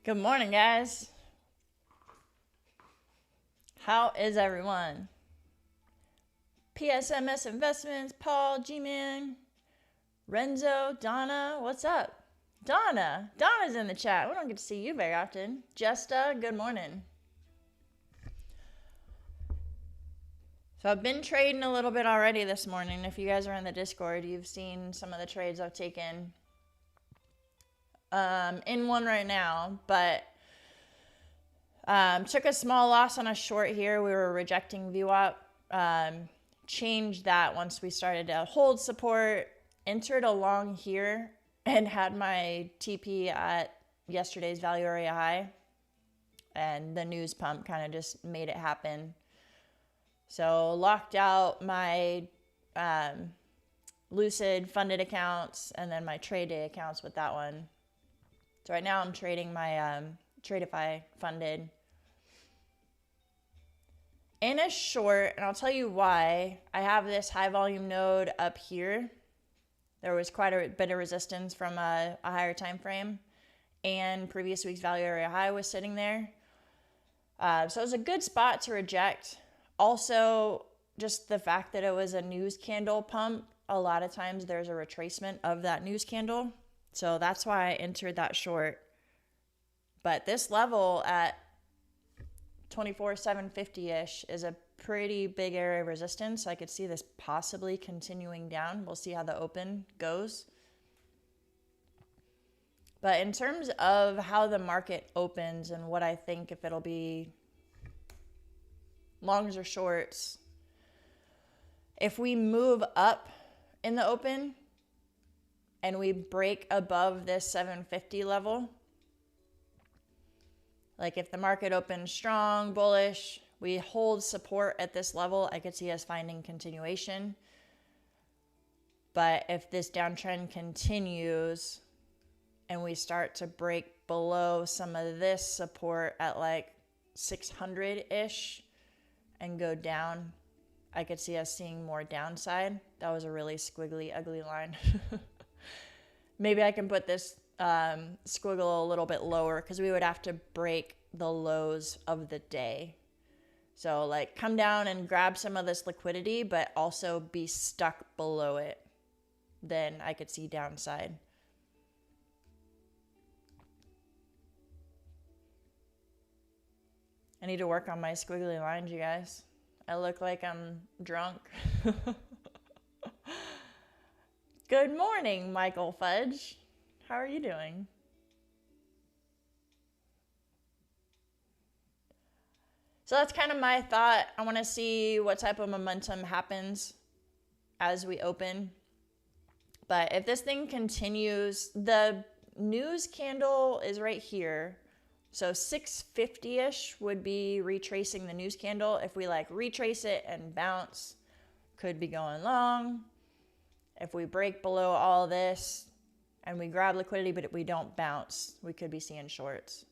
Good morning, guys. How is everyone? PSMS Investments, Paul, G-Man, Renzo, Donna, what's up? Donna's in the chat. We don't get to see you very often. Jesta, good morning. So I've been trading a little bit already this morning. If you guys are in the Discord, you've seen some of the trades I've taken. In one right now, but took a small loss on a short here. We were rejecting VWAP. Changed that once we started to hold support, entered along here, and had my TP at yesterday's value area high. And the news pump kind of just made it happen. So locked out my Lucid funded accounts and then my TradeDay accounts with that one. So right now I'm trading my TradeDay funded in a short, and I'll tell you why. I have this high volume node up here. There was quite a bit of resistance from a higher time frame, and previous week's value area high was sitting there. So it was a good spot to reject. Also, just the fact that it was a news candle pump, a lot of times there's a retracement of that news candle. So that's why I entered that short. But this level at 24,750-ish is a pretty big area of resistance. I could see this possibly continuing down. We'll see how the open goes. But in terms of how the market opens and what I think, if it'll be longs or shorts, if we move up in the open and we break above this 750 level, like if the market opens strong, bullish, we hold support at this level, I could see us finding continuation. But if this downtrend continues and we start to break below some of this support at like 600-ish and go down, I could see us seeing more downside. That was a really squiggly, ugly line. Maybe I can put this squiggle a little bit lower because we would have to break the lows of the day. So like come down and grab some of this liquidity, but also be stuck below it. Then I could see downside. I need to work on my squiggly lines, you guys. I look like I'm drunk. Good morning, Michael Fudge. How are you doing? So that's kind of my thought. I want to see what type of momentum happens as we open. But if this thing continues, the news candle is right here. So 650-ish would be retracing the news candle. If we like retrace it and bounce, could be going long. If we break below all this and we grab liquidity, but we don't bounce, we could be seeing shorts.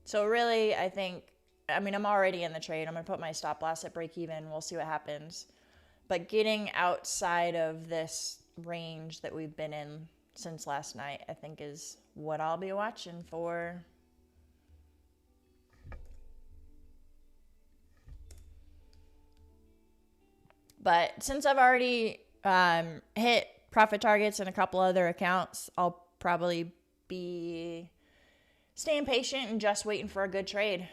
So really, I think, I'm already in the trade. I'm going to put my stop loss at break even. We'll see what happens. But getting outside of this range that we've been in since last night, I think is what I'll be watching for. But since I've already hit profit targets in a couple other accounts, I'll probably be staying patient and just waiting for a good trade.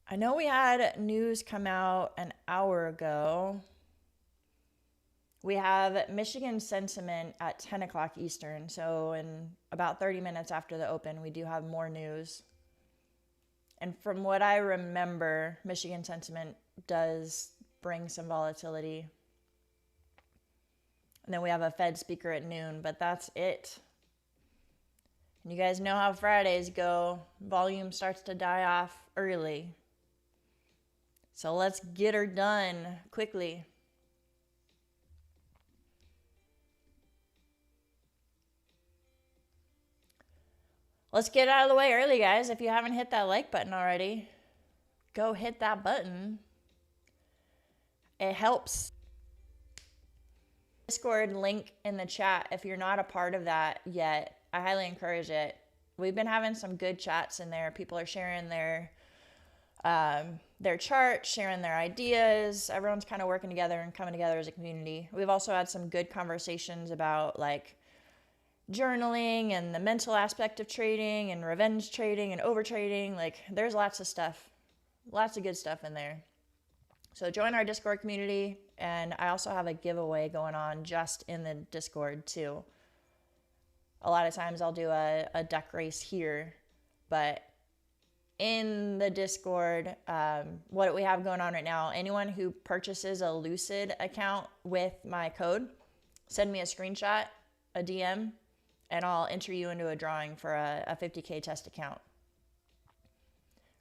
I know we had news come out an hour ago. We have Michigan sentiment at 10 o'clock Eastern. So in about 30 minutes after the open, we do have more news. And from what I remember, Michigan sentiment does bring some volatility. And then we have a Fed speaker at noon, but that's it. And you guys know how Fridays go. Volume starts to die off early. So let's get her done quickly. Let's get out of the way early, guys. If you haven't hit that like button already, go hit that button. It helps. Discord link in the chat. If you're not a part of that yet, I highly encourage it. We've been having some good chats in there. People are sharing their charts, sharing their ideas. Everyone's kind of working together and coming together as a community. We've also had some good conversations about like journaling and the mental aspect of trading and revenge trading and over trading. Like there's lots of stuff, lots of good stuff in there. So join our Discord community, and I also have a giveaway going on just in the Discord too. A lot of times I'll do a duck race here, but in the Discord, what we have going on right now, anyone who purchases a Lucid account with my code, send me a screenshot, a DM, and I'll enter you into a drawing for a 50K test account.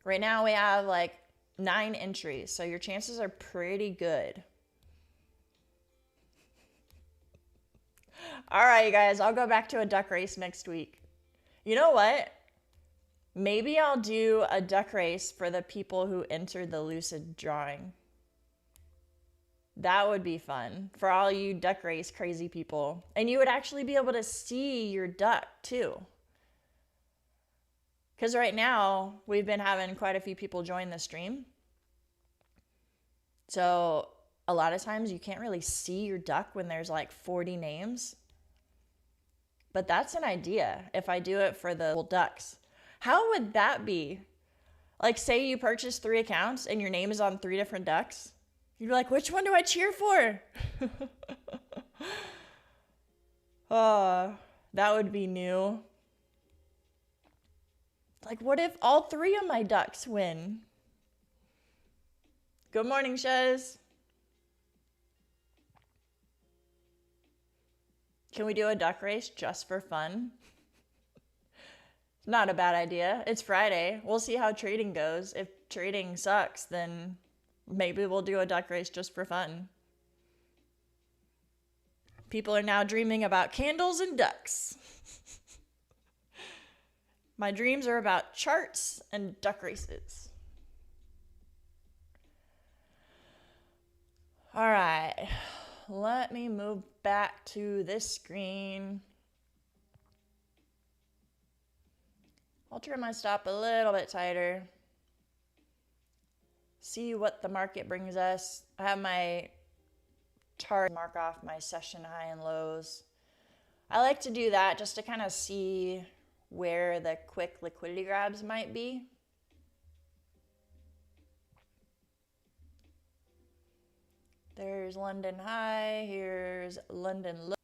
Right now we have like 9 entries, so your chances are pretty good. All right, you guys, I'll go back to a duck race next week. You know what? Maybe I'll do a duck race for the people who entered the Lucid drawing. That would be fun for all you duck race crazy people. And you would actually be able to see your duck too. Because right now, we've been having quite a few people join the stream. So a lot of times you can't really see your duck when there's like 40 names. But that's an idea if I do it for the ducks. How would that be? Like say you purchase 3 accounts and your name is on 3 different ducks. You'd be like, which one do I cheer for? Oh, that would be new. Like, what if all 3 of my ducks win? Good morning, Shez. Can we do a duck race just for fun? Not a bad idea. It's Friday. We'll see how trading goes. If trading sucks, then maybe we'll do a duck race just for fun. People are now dreaming about candles and ducks. My dreams are about charts and duck races. All right, let me move back to this screen. I'll trim my stop a little bit tighter. See what the market brings us. I have my chart mark off my session high and lows. I like to do that just to kind of see where the quick liquidity grabs might be. There's London high, here's London low,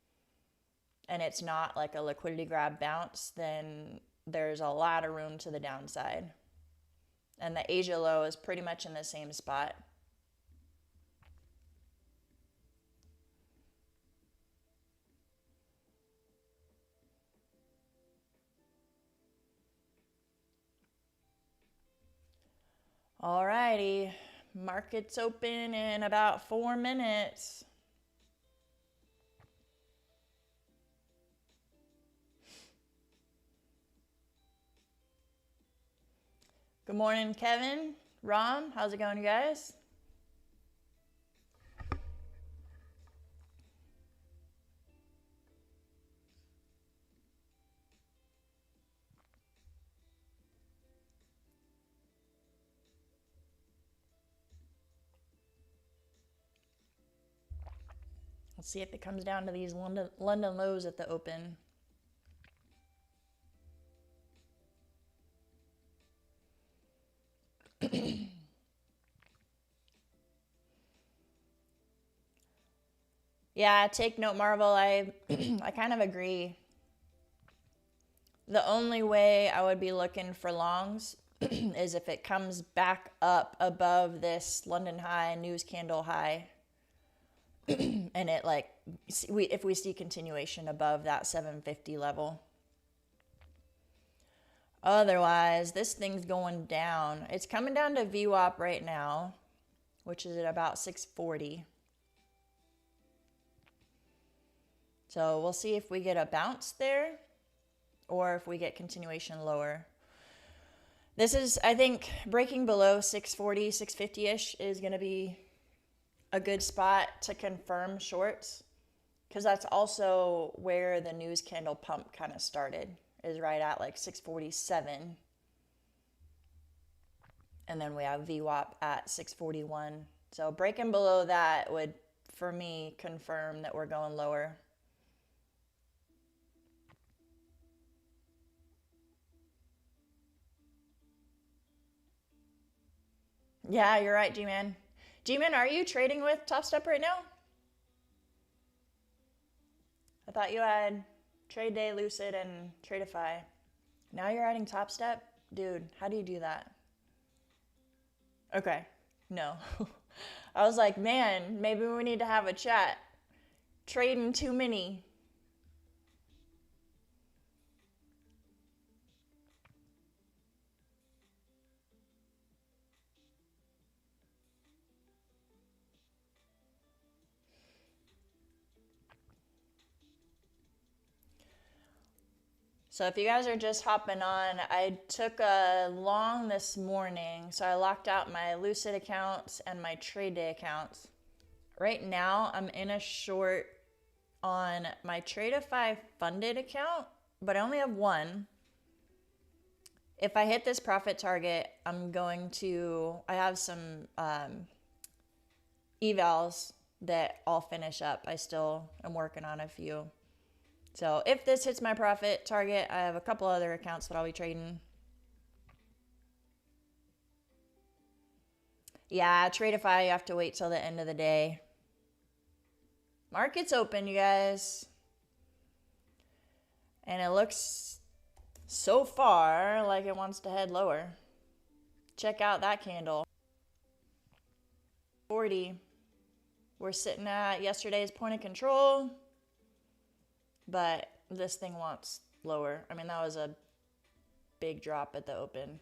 and it's not like a liquidity grab bounce, then there's a lot of room to the downside. And the Asia low is pretty much in the same spot. Alrighty, market's open in about 4 minutes. Good morning, Kevin, Ron, how's it going, you guys? Let's see if it comes down to these London lows at the open. Yeah, take note, Marvel. I kind of agree. The only way I would be looking for longs is if it comes back up above this London high, news candle high. And it like, if we see continuation above that 750 level. Otherwise, this thing's going down. It's coming down to VWAP right now, which is at about 640. So we'll see if we get a bounce there or if we get continuation lower. This is, I think, breaking below 640, 650-ish is going to be a good spot to confirm shorts. because that's also where the news candle pump kind of started, is right at like 647. And then we have VWAP at 641. So breaking below that would, for me, confirm that we're going lower. Yeah, you're right, G-Man. G-Man, are you trading with Top Step right now? I thought you had TradeDay, Lucid, and Tradeify. Now you're adding Top Step? Dude, how do you do that? Okay, no. I was like, man, maybe we need to have a chat. Trading too many. So if you guys are just hopping on, I took a long this morning. So I locked out my Lucid accounts and my TradeDay accounts. Right now, I'm in a short on my Tradeify funded account, but I only have one. If I hit this profit target, I have some evals that I'll finish up. I still am working on a few. So if this hits my profit target, I have a couple other accounts that I'll be trading. Yeah, Tradeify, you have to wait till the end of the day. Market's open, you guys. And it looks so far like it wants to head lower. Check out that candle. 40. We're sitting at yesterday's point of control. But this thing wants lower. I mean, that was a big drop at the open.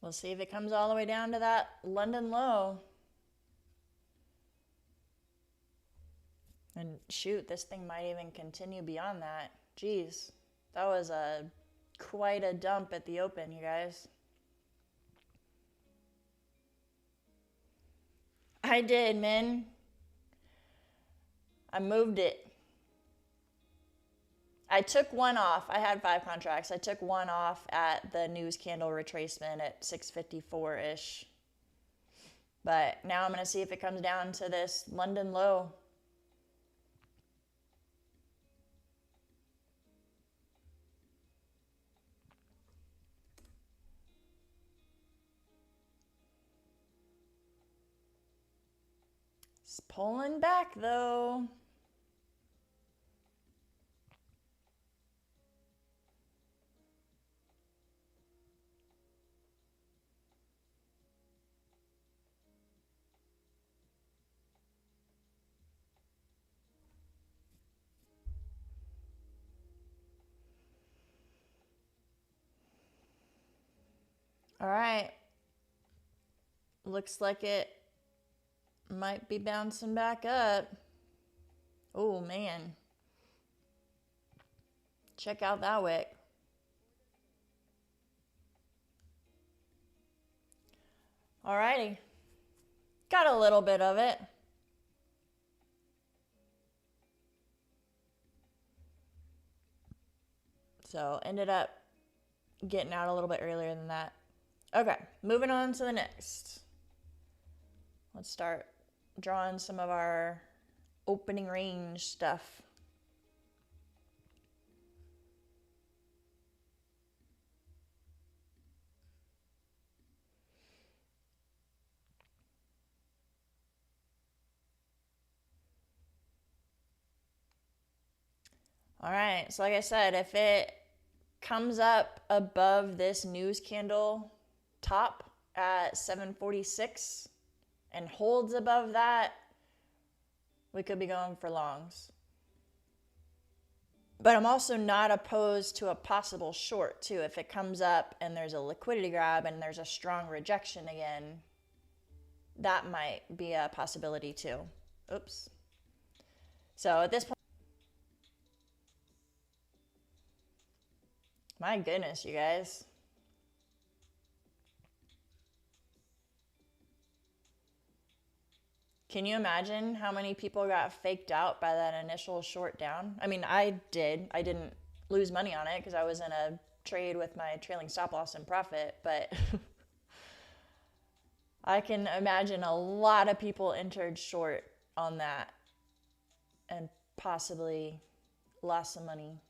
We'll see if it comes all the way down to that London low. And shoot, this thing might even continue beyond that. Jeez, that was quite a dump at the open, you guys. I did, man. I moved it. I took one off. I had 5 contracts. I took one off at the news candle retracement at 654-ish. But now I'm going to see if it comes down to this London low. It's pulling back though. All right. Looks like it might be bouncing back up. Oh, man. Check out that wick. Alrighty. Got a little bit of it. So ended up getting out a little bit earlier than that. Okay, moving on to the next. Let's start drawing some of our opening range stuff. All right, so like I said, if it comes up above this news candle top at 746 and holds above that, we could be going for longs. But I'm also not opposed to a possible short too. If it comes up and there's a liquidity grab and there's a strong rejection again, that might be a possibility too. Oops. So at this point, my goodness, you guys. Can you imagine how many people got faked out by that initial short down? I mean, I did. I didn't lose money on it because I was in a trade with my trailing stop loss and profit, but I can imagine a lot of people entered short on that and possibly lost some money.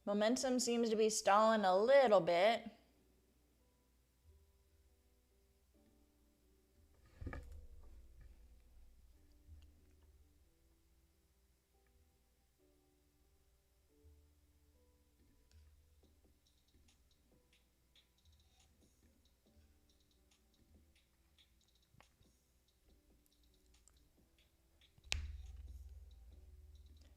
Momentum seems to be stalling a little bit.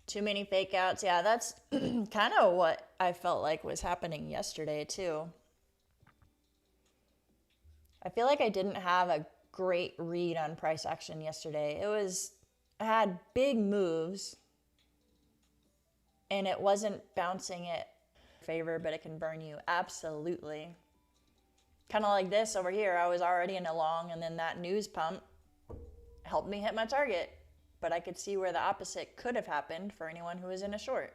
Too many fake outs. Yeah, that's kind of what I felt like was happening yesterday too. I feel like I didn't have a great read on price action yesterday. I had big moves and it wasn't bouncing it favor, but it can burn you. Absolutely. Kind of like this over here. I was already in a long and then that news pump helped me hit my target. But I could see where the opposite could have happened for anyone who was in a short.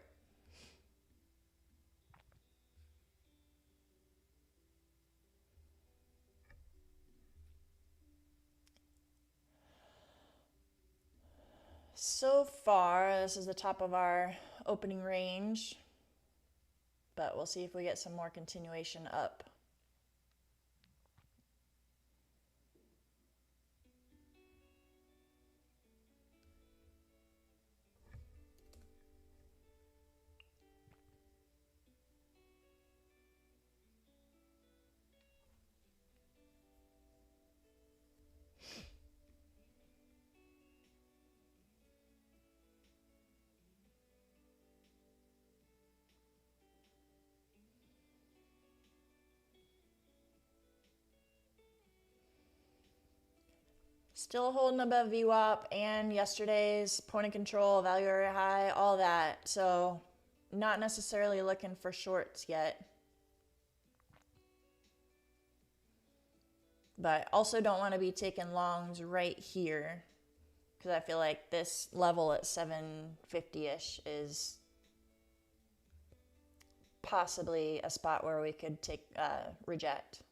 So far, this is the top of our opening range, but we'll see if we get some more continuation up. Still holding above VWAP and yesterday's point of control, value area high, all that. So not necessarily looking for shorts yet. But also don't want to be taking longs right here because I feel like this level at 750-ish is possibly a spot where we could take reject.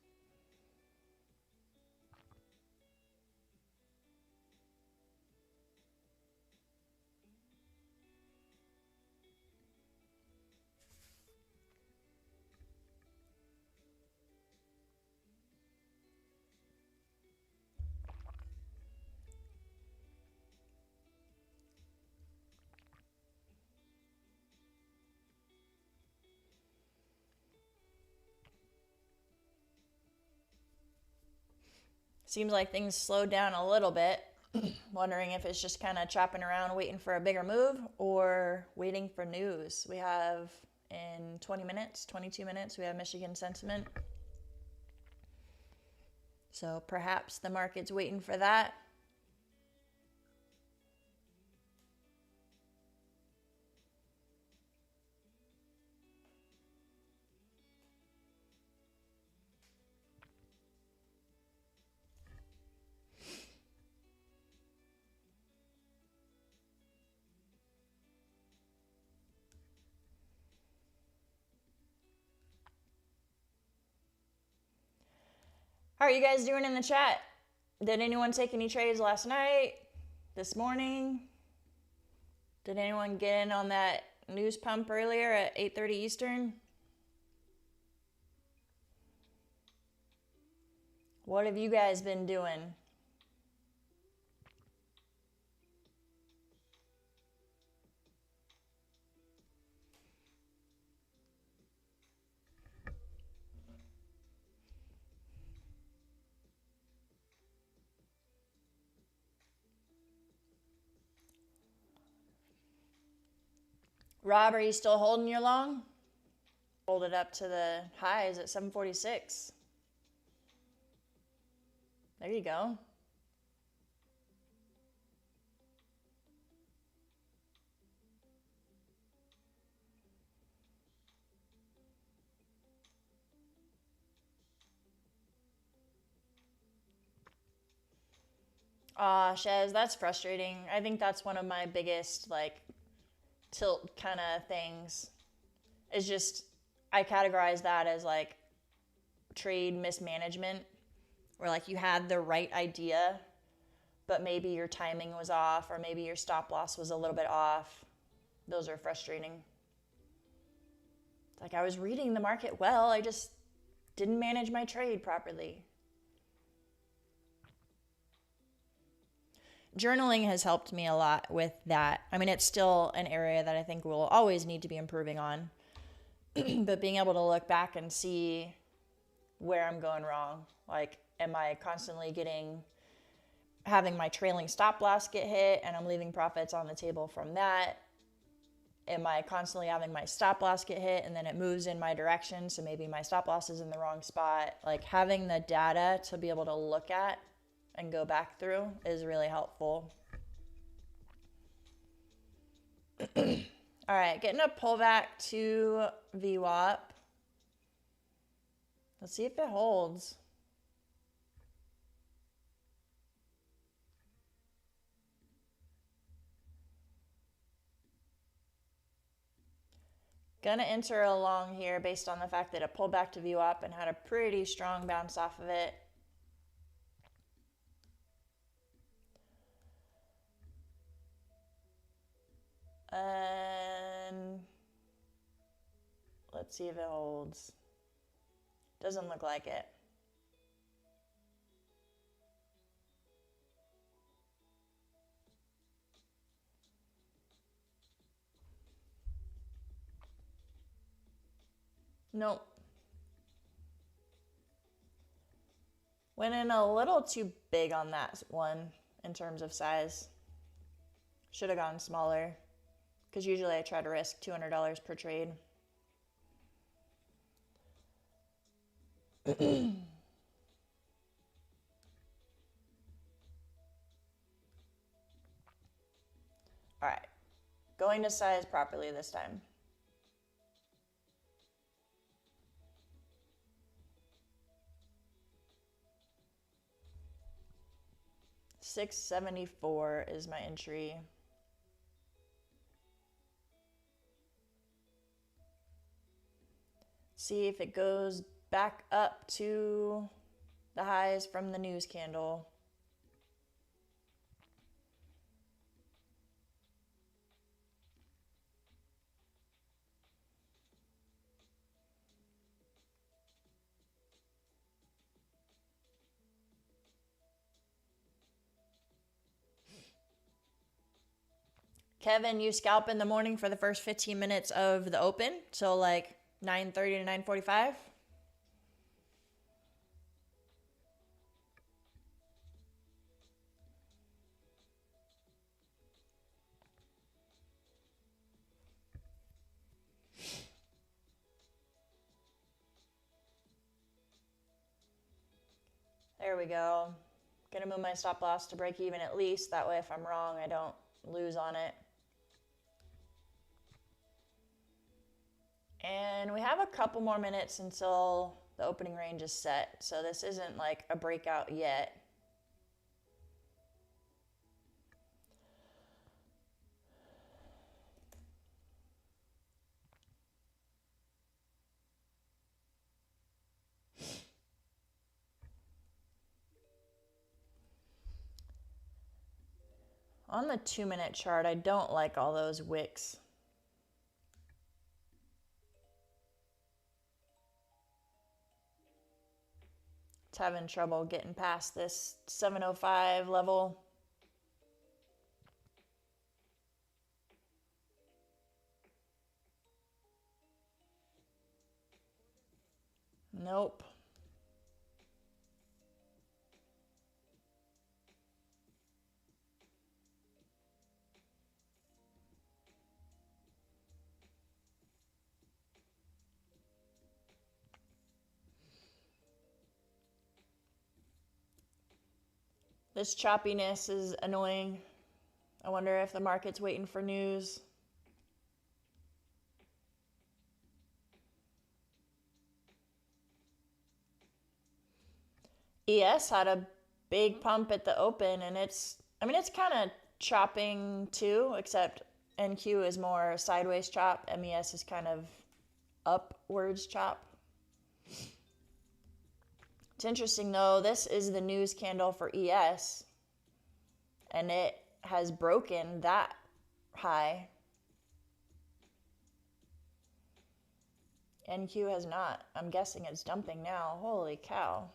Seems like things slowed down a little bit. Wondering if it's just kind of chopping around waiting for a bigger move or waiting for news. We have in 20 minutes, 22 minutes, we have Michigan sentiment. So perhaps the market's waiting for that. How are you guys doing in the chat? Did anyone take any trades last night, this morning? Did anyone get in on that news pump earlier at 8:30 Eastern? What have you guys been doing? Rob, are you still holding your long? Hold it up to the highs at 746. There you go. Shez, that's frustrating. I think that's one of my biggest, like, tilt kind of things. Is just, I categorize that as, like, trade mismanagement, where, like, you had the right idea, but maybe your timing was off, or maybe your stop loss was a little bit off. Those are frustrating. Like, I was reading the market well, I just didn't manage my trade properly. Journaling has helped me a lot with that. I mean, it's still an area that I think we'll always need to be improving on. But being able to look back and see where I'm going wrong. Like, am I constantly having my trailing stop loss get hit and I'm leaving profits on the table from that? Am I constantly having my stop loss get hit and then it moves in my direction, so maybe my stop loss is in the wrong spot? Like, having the data to be able to look at and go back through is really helpful. All right, getting a pullback to VWAP. Let's see if it holds. Gonna enter along here based on the fact that it pulled back to VWAP and had a pretty strong bounce off of it. And let's see if it holds. Doesn't look like it. Nope. Went in a little too big on that one in terms of size. Should have gone smaller, because usually I try to risk $200 per trade. All right, going to size properly this time. $674 is my entry. See if it goes back up to the highs from the news candle. Kevin, you scalp in the morning for the first 15 minutes of the open, so like 9:30 to 9:45. There we go. Gonna move my stop loss to break even at least. That way if I'm wrong, I don't lose on it. And we have a couple more minutes until the opening range is set. So this isn't like a breakout yet. On the 2-minute chart, I don't like all those wicks. It's having trouble getting past this 705 level. Nope. This choppiness is annoying. I wonder if the market's waiting for news. ES had a big pump at the open, and it's kind of chopping too, except NQ is more sideways chop. MES is kind of upwards chop. It's interesting though, this is the news candle for ES, and it has broken that high. NQ has not. I'm guessing it's dumping now. Holy cow.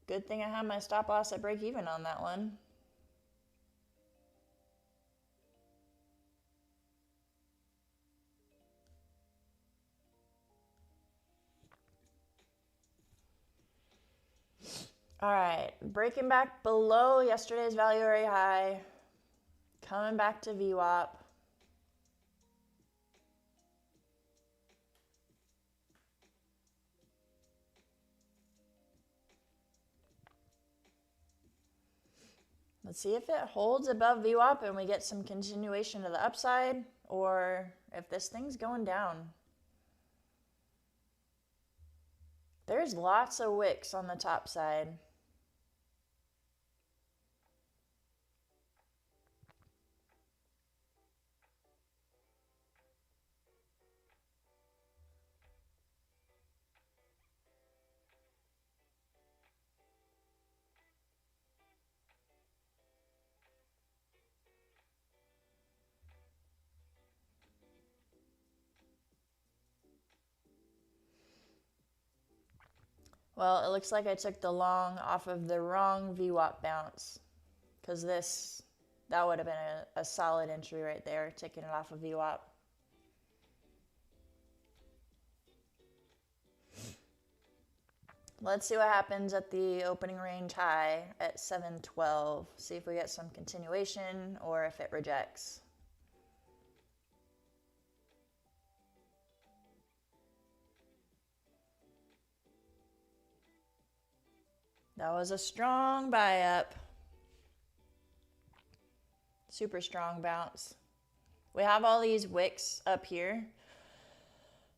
Good thing I have my stop loss at break even on that one. All right, breaking back below yesterday's value area high, coming back to VWAP. Let's see if it holds above VWAP and we get some continuation to the upside, or if this thing's going down. There's lots of wicks on the top side. Well, it looks like I took the long off of the wrong VWAP bounce, because that would have been a solid entry right there, taking it off of VWAP. Let's see what happens at the opening range high at 712. See if we get some continuation or if it rejects. That was a strong buy up. Super strong bounce. We have all these wicks up here.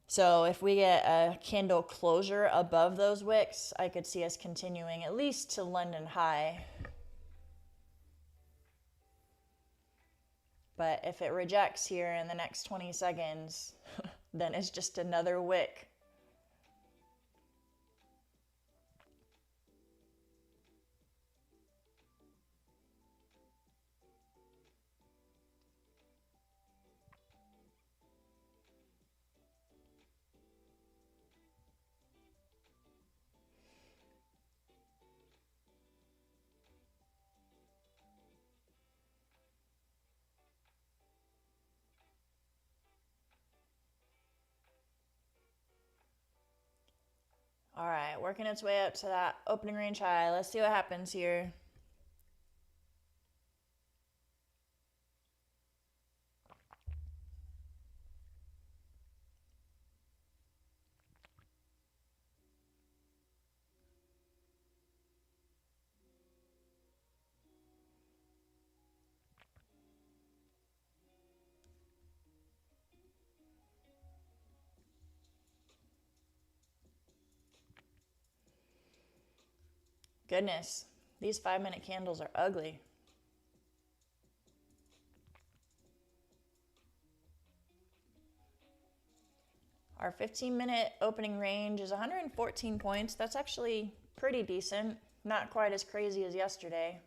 So if we get a candle closure above those wicks, I could see us continuing at least to London high. But if it rejects here in the next 20 seconds, then it's just another wick. All right, working its way up to that opening range high. Let's see what happens here. Goodness, these 5-minute candles are ugly. Our 15-minute opening range is 114 points. That's actually pretty decent. Not quite as crazy as yesterday.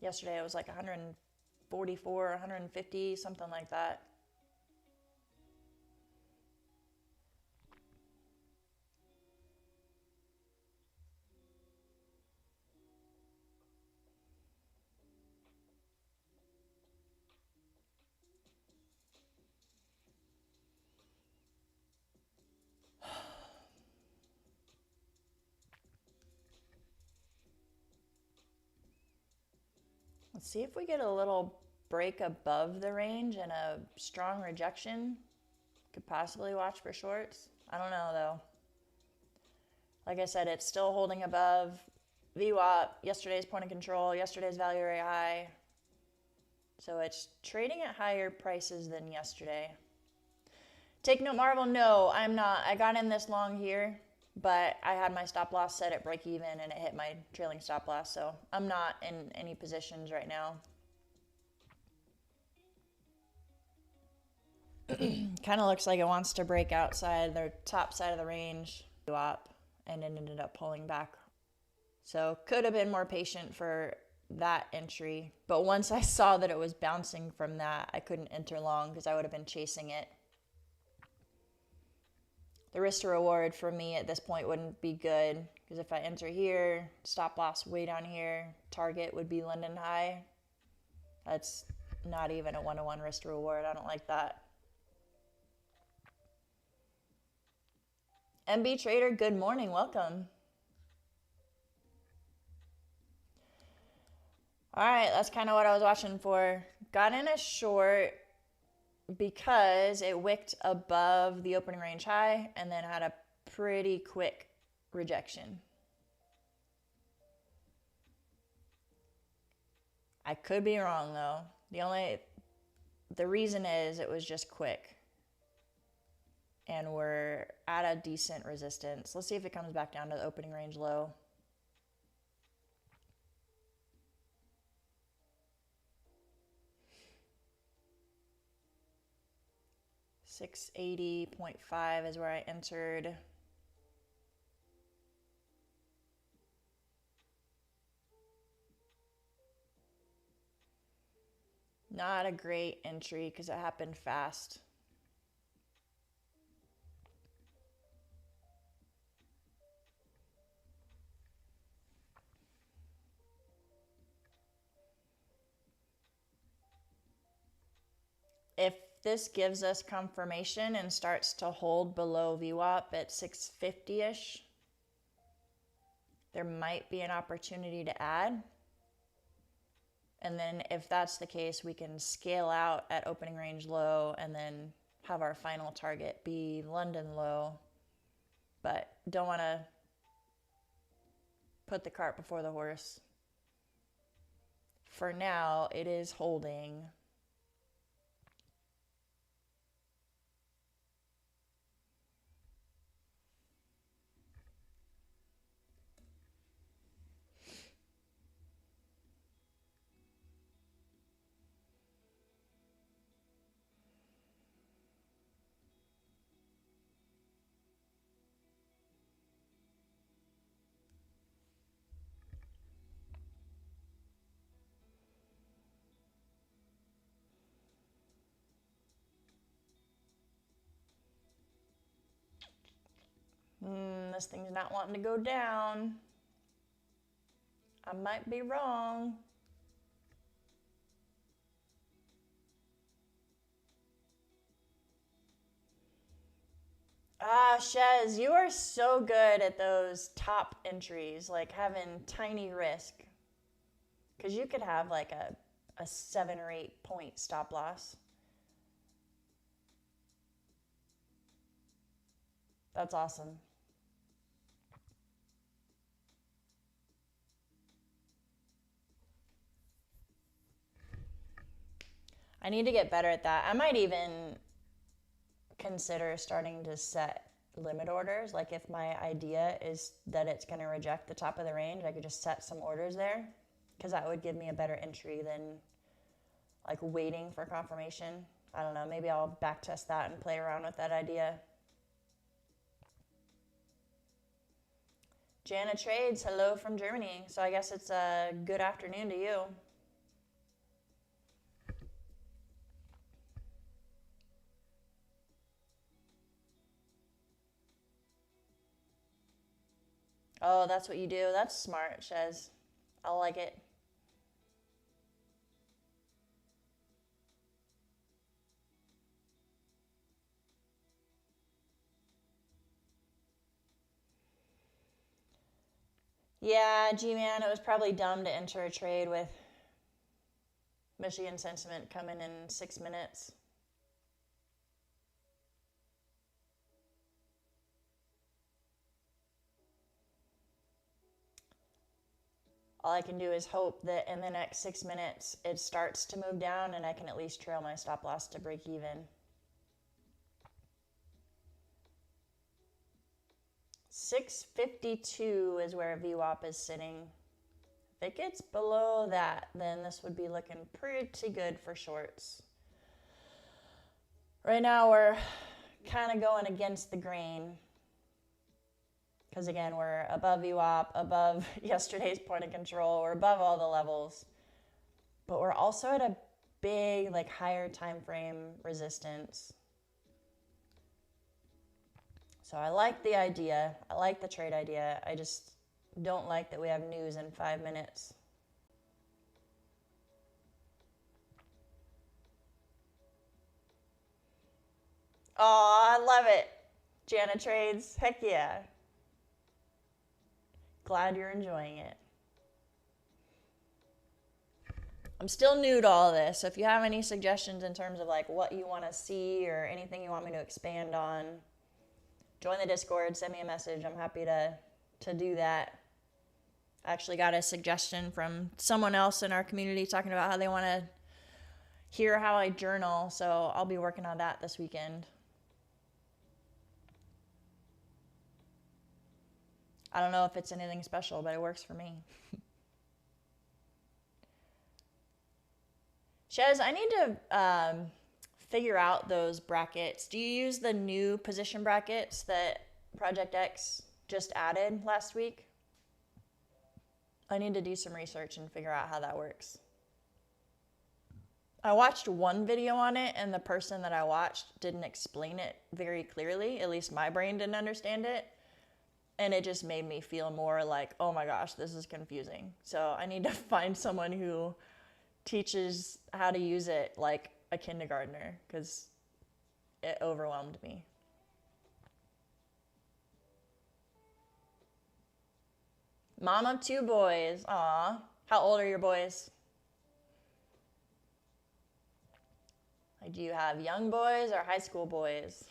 Yesterday it was like 144, 150, something like that. Let's see if we get a little break above the range and a strong rejection, could possibly watch for shorts. I don't know though. Like I said, it's still holding above VWAP, yesterday's point of control, yesterday's value area high. So it's trading at higher prices than yesterday. Take note, Marvel, no, I'm not. I got in this long here, but I had my stop loss set at break even and it hit my trailing stop loss. So I'm not in any positions right now. Kind of looks like it wants to break outside their top side of the range and it ended up pulling back. So could have been more patient for that entry. But once I saw that it was bouncing from that, I couldn't enter long because I would have been chasing it. The risk to reward for me at this point wouldn't be good because if I enter here, stop loss way down here, target would be London high. That's not even a 1-to-1 risk to reward. I don't like that. MB Trader, good morning. Welcome. All right, that's kind of what I was watching for. Got in a short because it wicked above the opening range high and then had a pretty quick rejection. I could be wrong though. The reason is it was just quick. And we're at a decent resistance. Let's see if it comes back down to the opening range low. $680.5 is where I entered. Not a great entry because it happened fast. If this gives us confirmation and starts to hold below VWAP at 650-ish, there might be an opportunity to add. And then if that's the case, we can scale out at opening range low and then have our final target be London low. But don't want to put the cart before the horse. For now, it is holding. This thing's not wanting to go down. I might be wrong. Shez, you are so good at those top entries, like having tiny risk. Because you could have like a 7 or 8 point stop loss. That's awesome. I need to get better at that. I might even consider starting to set limit orders. Like if my idea is that it's going to reject the top of the range, I could just set some orders there because that would give me a better entry than like waiting for confirmation. I don't know. Maybe I'll back test that and play around with that idea. Jana Trades, hello from Germany. So I guess it's a good afternoon to you. Oh, that's what you do. That's smart, Shez. I like it. Yeah, G-Man, it was probably dumb to enter a trade with Michigan sentiment coming in 6 minutes. All I can do is hope that in the next 6 minutes it starts to move down and I can at least trail my stop loss to break even. 652 is where VWAP is sitting. If it gets below that, then this would be looking pretty good for shorts. Right now we're kind of going against the grain. Because again, we're above VWAP, above yesterday's point of control, we're above all the levels. But we're also at a big, like higher time frame resistance. So I like the idea. I like the trade idea. I just don't like that we have news in 5 minutes. Oh, I love it. Jana Trades. Heck yeah. Glad you're enjoying it. I'm still new to all this, so if you have any suggestions in terms of like what you want to see or anything you want me to expand on, join the Discord, send me a message. I'm happy to do that. I actually got a suggestion from someone else in our community talking about how they want to hear how I journal, so I'll be working on that this weekend. I don't know if it's anything special, but it works for me. Shez, I need to figure out those brackets. Do you use the new position brackets that Project X just added last week? I need to do some research and figure out how that works. I watched one video on it, and the person that I watched didn't explain it very clearly. At least my brain didn't understand it. And it just made me feel more like, oh my gosh, this is confusing. So I need to find someone who teaches how to use it like a kindergartner, because it overwhelmed me. Mom of 2 boys. Aw. How old are your boys? Like, do you have young boys or high school boys?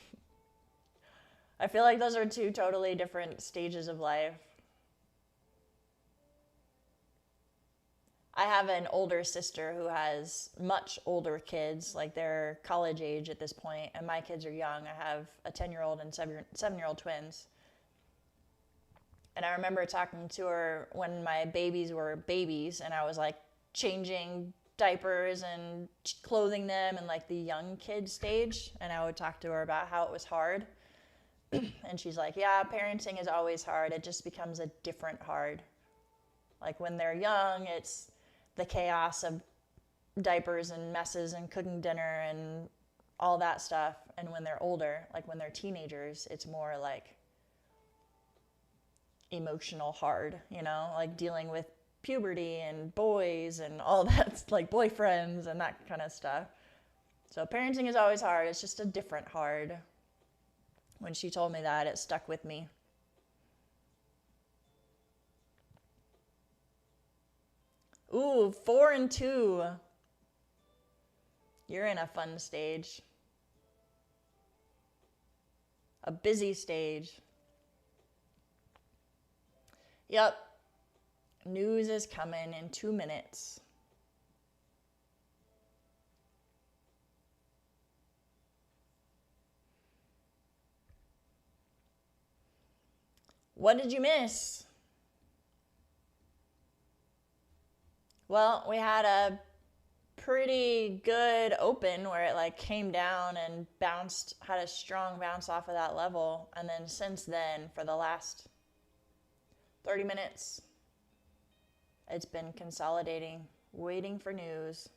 I feel like those are 2 totally different stages of life. I have an older sister who has much older kids, like they're college age at this point, and my kids are young. I have a 10-year-old and 7-year-old twins. And I remember talking to her when my babies were babies, and I was like changing diapers and clothing them in like the young kid stage, and I would talk to her about how it was hard. And she's like, yeah, parenting is always hard. It just becomes a different hard. Like when they're young, it's the chaos of diapers and messes and cooking dinner and all that stuff. And when they're older, like when they're teenagers, it's more like emotional hard, you know, like dealing with puberty and boys and all that, like boyfriends and that kind of stuff. So parenting is always hard. It's just a different hard. When she told me that, it stuck with me. Ooh, 4 and 2. You're in a fun stage. A busy stage. Yep. News is coming in 2 minutes. What did you miss? Well, we had a pretty good open where it like came down and bounced, had a strong bounce off of that level. And then since then, for the last 30 minutes, it's been consolidating, waiting for news.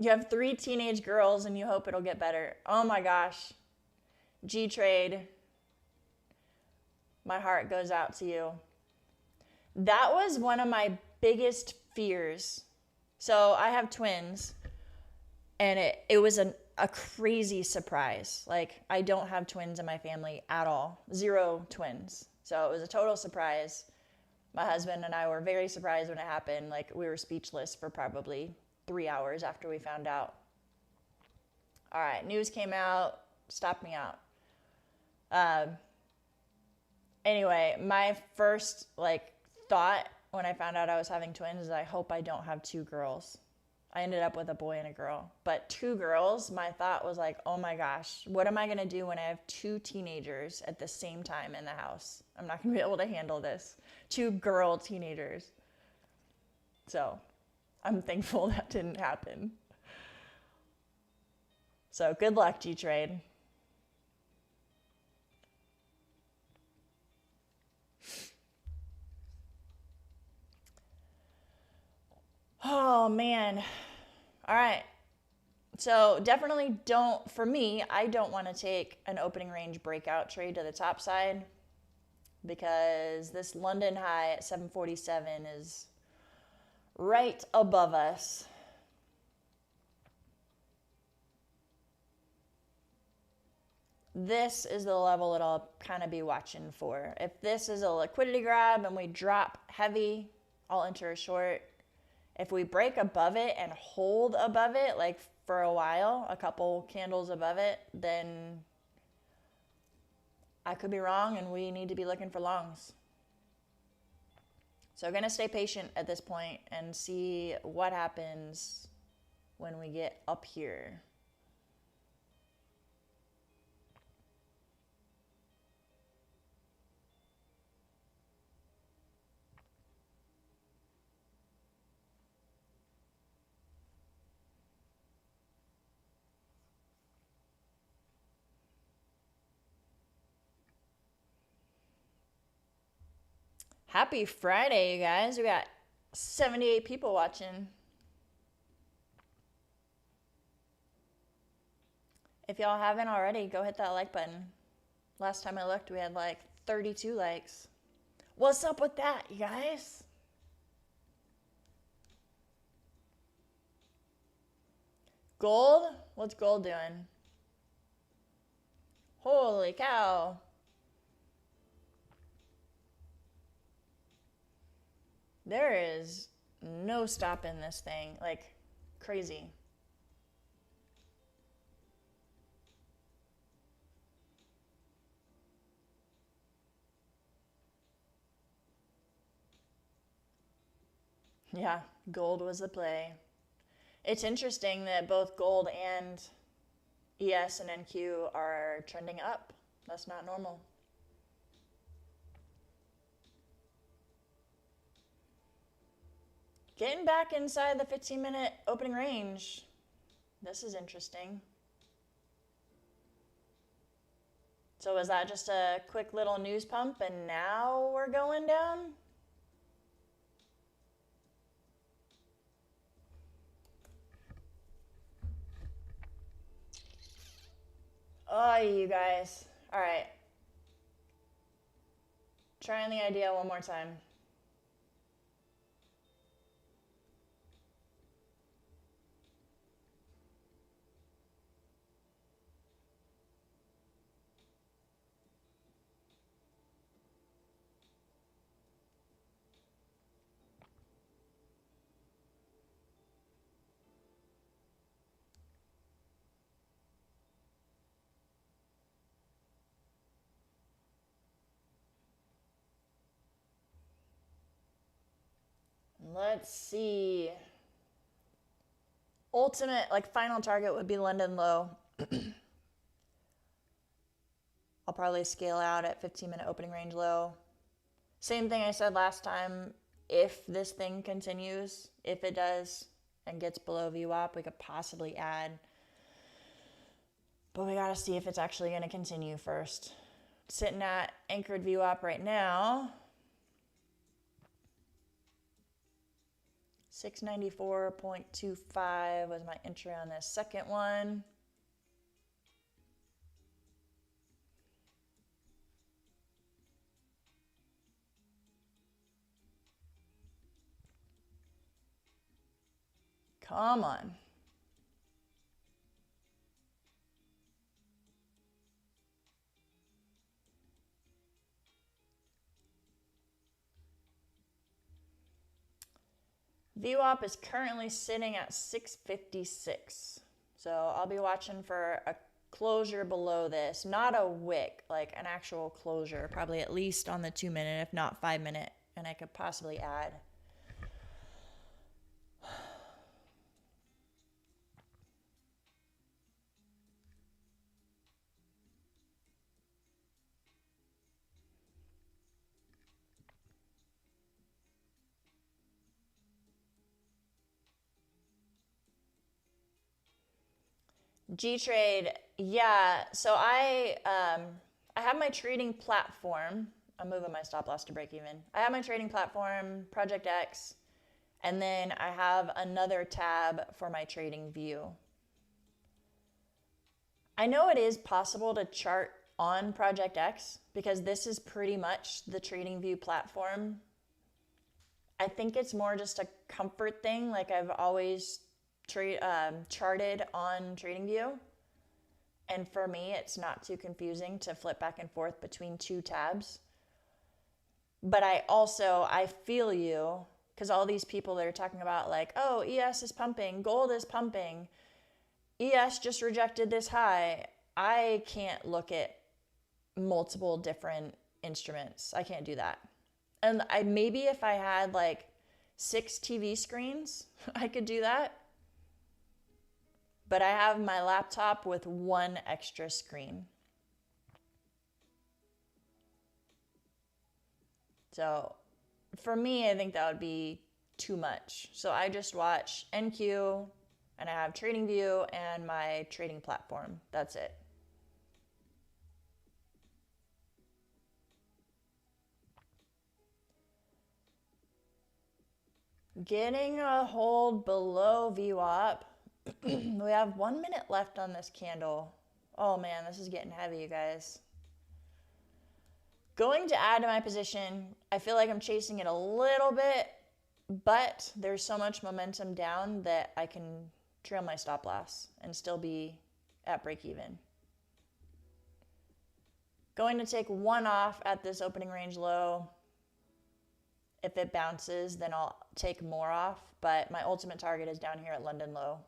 You have 3 teenage girls and you hope it'll get better. Oh my gosh. G-Trade. My heart goes out to you. That was one of my biggest fears. So I have twins, and it was a crazy surprise. Like, I don't have twins in my family at all. 0 twins. So it was a total surprise. My husband and I were very surprised when it happened. Like, we were speechless for probably 3 hours after we found out. All right, news came out, stopped me out. Anyway, my first thought when I found out I was having twins is I hope I don't have 2 girls. I ended up with a boy and a girl. But 2 girls, my thought was like, oh my gosh, what am I going to do when I have 2 teenagers at the same time in the house? I'm not going to be able to handle this. 2 girl teenagers. So I'm thankful that didn't happen. So good luck, G-Trade. Oh, man. All right. So definitely don't, for me, I don't want to take an opening range breakout trade to the top side because this London high at 747 is right above us. This is the level that I'll kind of be watching for. If this is a liquidity grab and we drop heavy, I'll enter a short. If we break above it and hold above it, like for a while, a couple candles above it, then I could be wrong and we need to be looking for longs. So I'm going to stay patient at this point and see what happens when we get up here. Happy Friday, you guys. We got 78 people watching. If y'all haven't already, go hit that like button. Last time I looked, we had like 32 likes. What's up with that, you guys? Gold? What's gold doing? Holy cow. There is no stopping this thing. Like, crazy. Yeah, gold was the play. It's interesting that both gold and ES and NQ are trending up. That's not normal. Getting back inside the 15-minute opening range. This is interesting. So was that just a quick little news pump and now we're going down? Oh, you guys. All right. Trying the idea one more time. Let's see. Ultimate, final target would be London low. I'll probably scale out at 15-minute opening range low. Same thing I said last time. If this thing continues, if it does and gets below VWAP, we could possibly add. But we got to see if it's actually going to continue first. Sitting at anchored VWAP right now. 694.25 was my entry on this second one. Come on. VWAP is currently sitting at 656. So I'll be watching for a closure below this, not a wick, like an actual closure, probably at least on the 2 minute, if not 5 minute, and I could possibly add. G-Trade, yeah. So I have my trading platform. I'm moving my stop loss to break even. I have my trading platform, Project X, and then I have another tab for my trading view. I know it is possible to chart on Project X because this is pretty much the trading view platform. I think it's more just a comfort thing. Like I've always charted on TradingView. And for me, it's not too confusing to flip back and forth between two tabs. But I feel you, because all these people that are talking about like, oh, ES is pumping, gold is pumping, ES just rejected this high. I can't look at multiple different instruments. I can't do that. And maybe if I had like 6 TV screens, I could do that. But I have my laptop with 1 extra screen. So for me, I think that would be too much. So I just watch NQ, and I have TradingView and my trading platform. That's it. Getting a hold below VWAP. We have 1 minute left on this candle. Oh man, this is getting heavy, you guys. Going to add to my position. I feel like I'm chasing it a little bit, but there's so much momentum down that I can trail my stop loss and still be at break even. Going to take 1 off at this opening range low. If it bounces, then I'll take more off, but my ultimate target is down here at London low.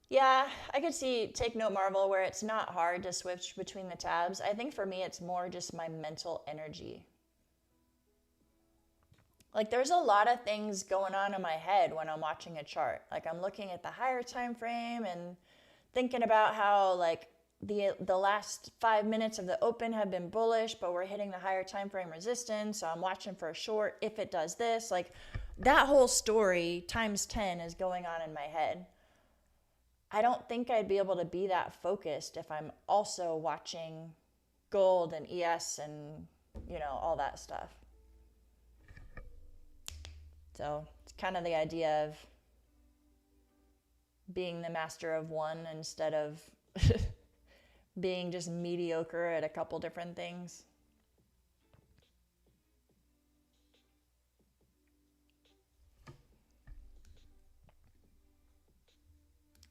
Yeah, I could see take note Marvel where it's not hard to switch between the tabs. I think for me it's more just my mental energy. Like there's a lot of things going on in my head when I'm watching a chart. Like I'm looking at the higher time frame and thinking about how like the last 5 minutes of the open have been bullish, but we're hitting the higher time frame resistance. So I'm watching for a short if it does this. Like that whole story times 10 is going on in my head. I don't think I'd be able to be that focused if I'm also watching gold and ES and, you know, all that stuff. So it's kind of the idea of being the master of one instead of being just mediocre at a couple different things.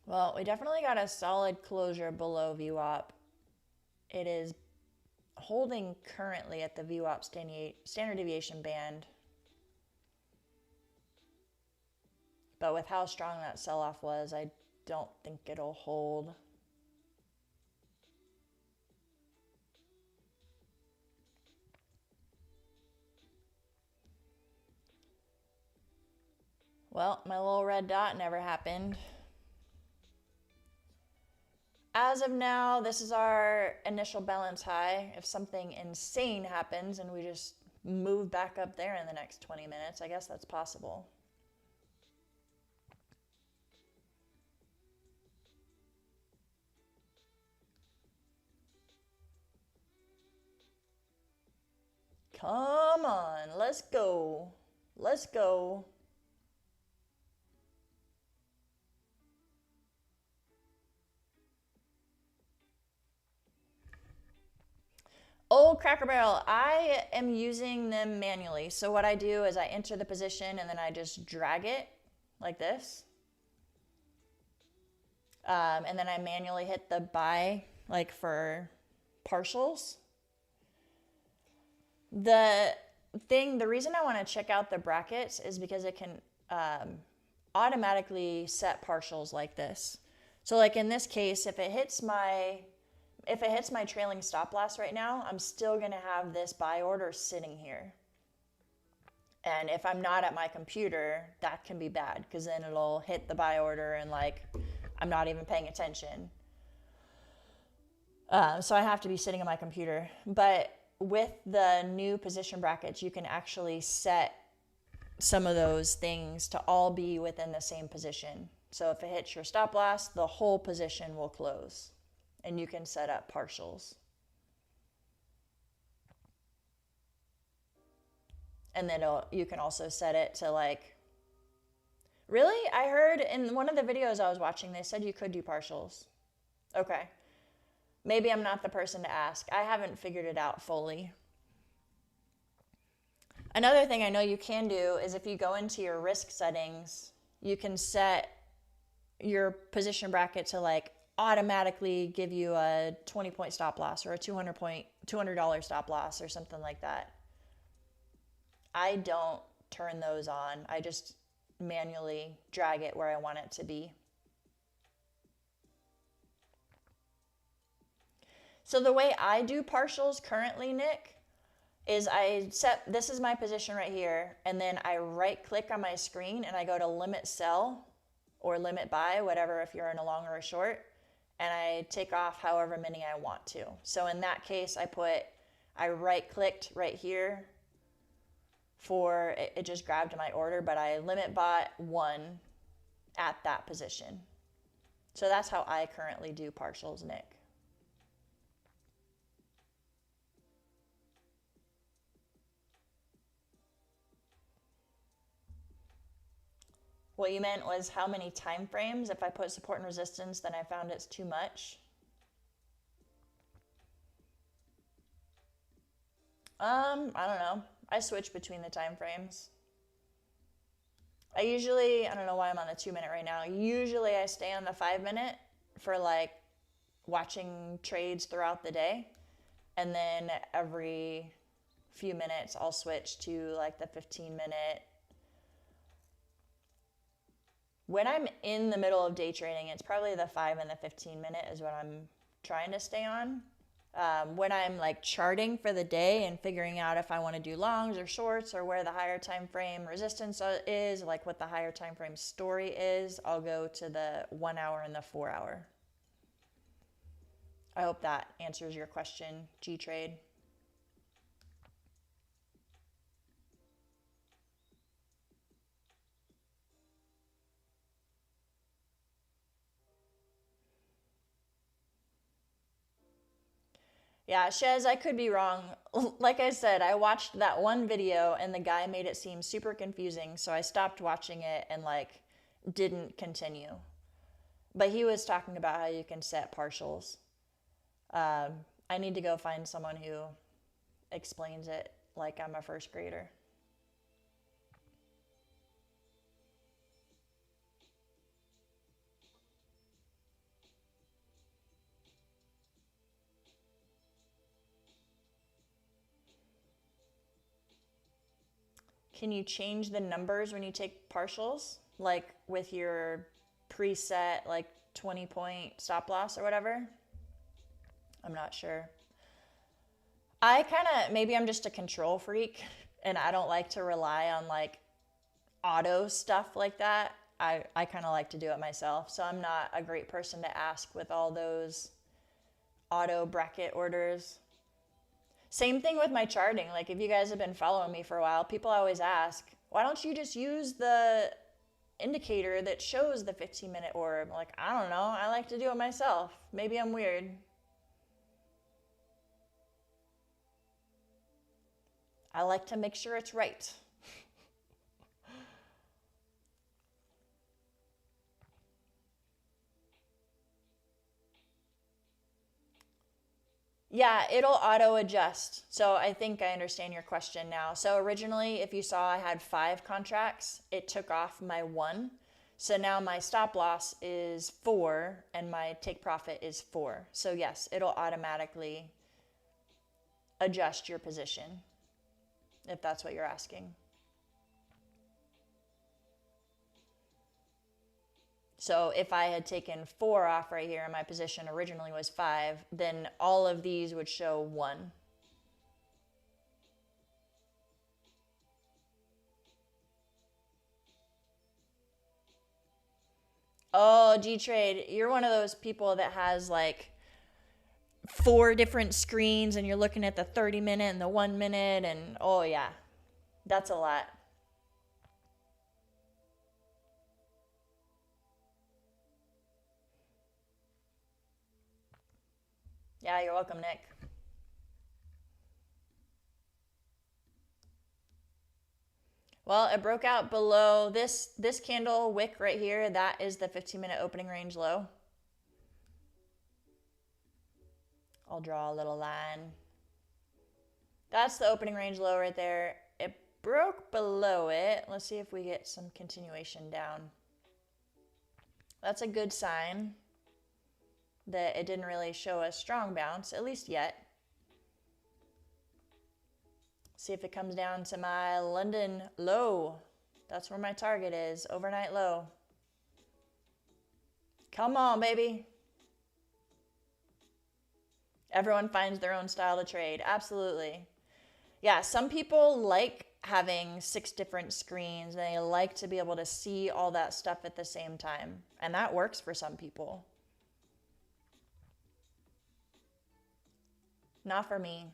Well, we definitely got a solid closure below VWAP. It is holding currently at the VWAP standard deviation band. But with how strong that sell-off was, I don't think it'll hold. Well, my little red dot never happened. As of now, this is our initial balance high. If something insane happens and we just move back up there in the next 20 minutes, I guess that's possible. Come on, let's go. Let's go. Oh, Cracker Barrel, I am using them manually. So what I do is I enter the position and then I just drag it like this. And then I manually hit the buy, like for partials. The reason I want to check out the brackets is because it can automatically set partials like this. So like in this case, if it hits my trailing stop loss right now, I'm still going to have this buy order sitting here. And if I'm not at my computer, that can be bad because then it'll hit the buy order and like I'm not even paying attention. So I have to be sitting at my computer. But with the new position brackets, you can actually set some of those things to all be within the same position. So if it hits your stop loss, the whole position will close. And you can set up partials. And then you can also set it to like, really? I heard in one of the videos I was watching, they said you could do partials. Okay. Maybe I'm not the person to ask. I haven't figured it out fully. Another thing I know you can do is if you go into your risk settings, you can set your position bracket to like automatically give you a 20-point stop loss or a $200 stop loss or something like that. I don't turn those on. I just manually drag it where I want it to be. So the way I do partials currently, Nick, is this is my position right here, and then I right click on my screen and I go to limit sell or limit buy, whatever, if you're in a long or a short, and I take off however many I want to. So in that case, I right clicked right here for, it just grabbed my order, but I limit bought 1 at that position. So that's how I currently do partials, Nick. What you meant was how many time frames. If I put support and resistance, then I found it's too much. I don't know. I switch between the time frames. I don't know why I'm on the 2-minute right now. Usually I stay on the 5-minute for like watching trades throughout the day. And then every few minutes I'll switch to like the 15-minute. When I'm in the middle of day trading, it's probably the 5 and the 15-minute is what I'm trying to stay on. When I'm like charting for the day and figuring out if I want to do longs or shorts or where the higher time frame resistance is, like what the higher time frame story is, I'll go to the 1 hour and the 4 hour. I hope that answers your question, G-Trade. Yeah, Shez, I could be wrong. Like I said, I watched that one video and the guy made it seem super confusing, so I stopped watching it and like didn't continue. But he was talking about how you can set partials. I need to go find someone who explains it like I'm a first grader. Can you change the numbers when you take partials? Like with your preset, like 20-point stop loss or whatever? I'm not sure. Maybe I'm just a control freak and I don't like to rely on like auto stuff like that. I kind of like to do it myself. So I'm not a great person to ask with all those auto bracket orders. Same thing with my charting. Like if you guys have been following me for a while, people always ask, why don't you just use the indicator that shows the 15-minute orb? I'm like, I don't know. I like to do it myself. Maybe I'm weird. I like to make sure it's right. Yeah, it'll auto adjust. So I think I understand your question now. So originally, if you saw I had 5 contracts, it took off my 1. So now my stop loss is 4 and my take profit is 4. So yes, it'll automatically adjust your position, if that's what you're asking. So if I had taken 4 off right here and my position originally was 5, then all of these would show 1. Oh, G-Trade, you're one of those people that has like 4 different screens and you're looking at the 30-minute and the 1-minute and oh yeah, that's a lot. Yeah, you're welcome, Nick. Well, it broke out below this candle wick right here. That is the 15-minute opening range low. I'll draw a little line. That's the opening range low right there. It broke below it. Let's see if we get some continuation down. That's a good sign that it didn't really show a strong bounce, at least yet. See if it comes down to my London low. That's where my target is, overnight low. Come on, baby. Everyone finds their own style to trade. Absolutely. Yeah, some people like having 6 different screens. They like to be able to see all that stuff at the same time. And that works for some people. Not for me.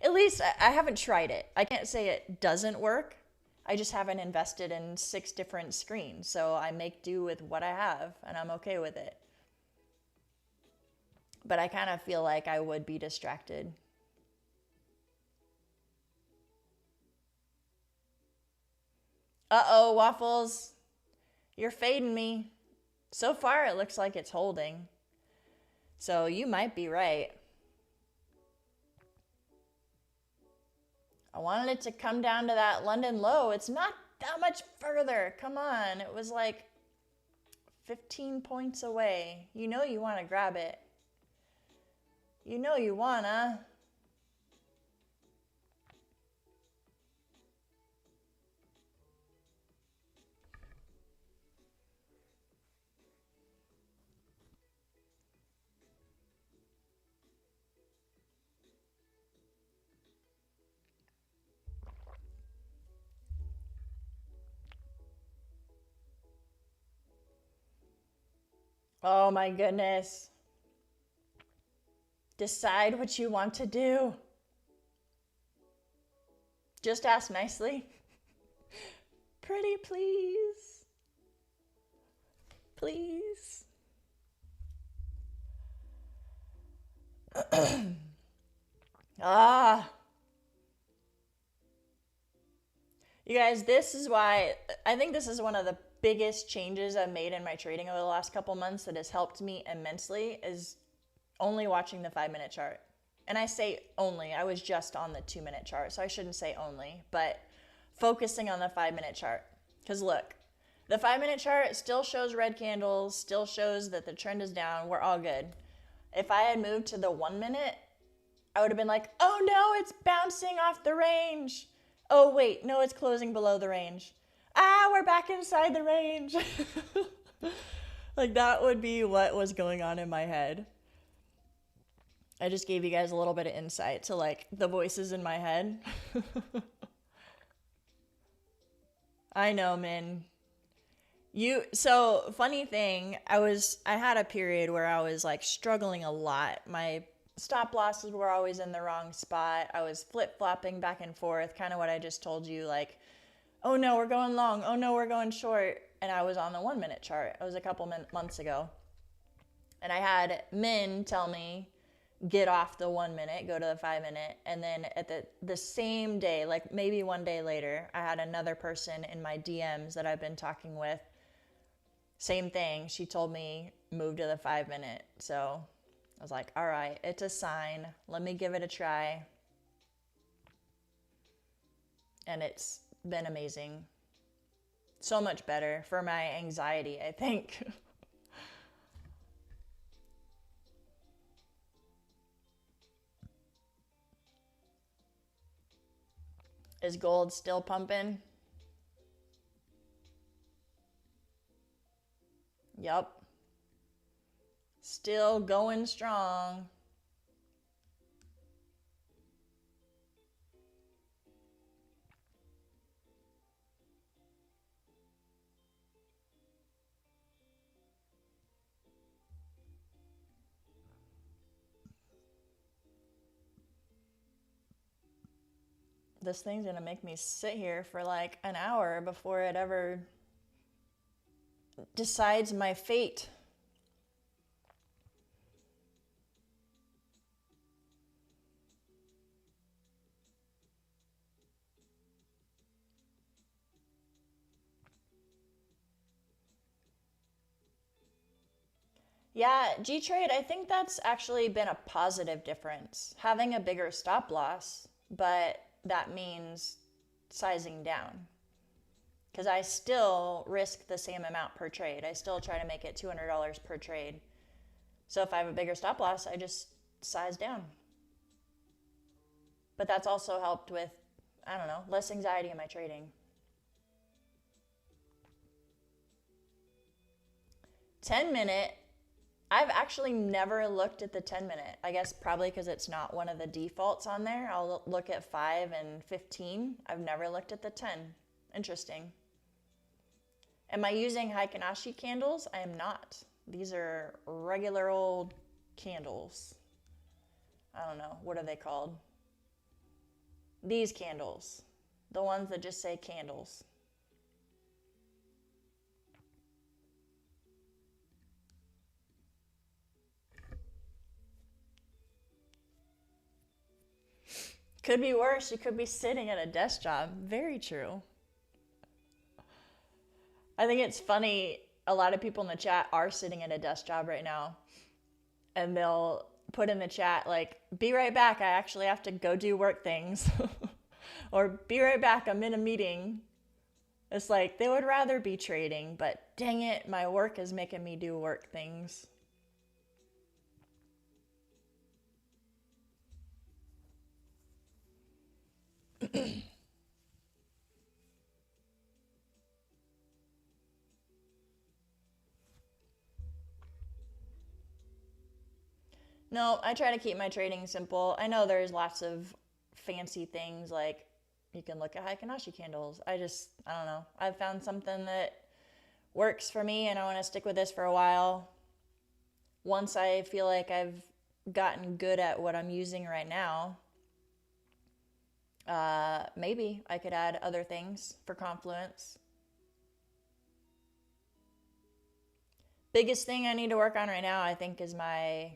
At least I haven't tried it. I can't say it doesn't work. I just haven't invested in 6 different screens. So I make do with what I have and I'm okay with it. But I kind of feel like I would be distracted. Uh-oh, Waffles. You're fading me. So far, it looks like it's holding. So you might be right. I wanted it to come down to that London low. It's not that much further. Come on. It was like 15 points away. You know you want to grab it. You know you wanna. Oh my goodness. Decide what you want to do. Just ask nicely. Pretty please. Please. You guys, this is why I think this is one of the biggest changes I've made in my trading over the last couple months that has helped me immensely is only watching the 5-minute chart. And I say only, I was just on the 2-minute chart, so I shouldn't say only, but focusing on the 5-minute chart. Because look, the 5-minute chart still shows red candles, still shows that the trend is down, we're all good. If I had moved to the 1-minute, I would have been like, oh no, it's bouncing off the range. Oh wait, no, it's closing below the range. We're back inside the range. Like that would be what was going on in my head. I just gave you guys a little bit of insight to like the voices in my head. I know, Min. So funny thing, I had a period where I was like struggling a lot. My stop losses were always in the wrong spot. I was flip-flopping back and forth, kind of what I just told you, like, oh no, we're going long. Oh no, we're going short. And I was on the 1-minute chart. It was a couple months ago. And I had Min tell me, get off the 1-minute, go to the 5-minute. And then at the same day, like maybe one day later, I had another person in my DMs that I've been talking with. Same thing. She told me, move to the 5-minute. So I was like, all right, it's a sign. Let me give it a try. And it's been amazing. So much better for my anxiety, I think. Is gold still pumping? Yup. Still going strong. This thing's gonna make me sit here for like an hour before it ever decides my fate. Yeah, G-Trade, I think that's actually been a positive difference. Having a bigger stop loss, but that means sizing down. Because I still risk the same amount per trade. I still try to make it $200 per trade. So if I have a bigger stop loss, I just size down. But that's also helped with, I don't know, less anxiety in my trading. 10-minute, I've actually never looked at the 10-minute. I guess probably because it's not one of the defaults on there. I'll look at 5 and 15. I've never looked at the 10. Interesting. Am I using Heikin-Ashi candles? I am not. These are regular old candles. I don't know. What are they called? These candles. The ones that just say candles. Could be worse. You could be sitting at a desk job. Very true. I think it's funny. A lot of people in the chat are sitting at a desk job right now. And they'll put in the chat, like, be right back. I actually have to go do work things. Or be right back. I'm in a meeting. It's like they would rather be trading, but dang it, my work is making me do work things. No, I try to keep my trading simple. I know there's lots of fancy things like you can look at Heikin-Ashi candles. I don't know. I've found something that works for me and I want to stick with this for a while. Once I feel like I've gotten good at what I'm using right now, maybe I could add other things for Confluence. Biggest thing I need to work on right now, I think, is my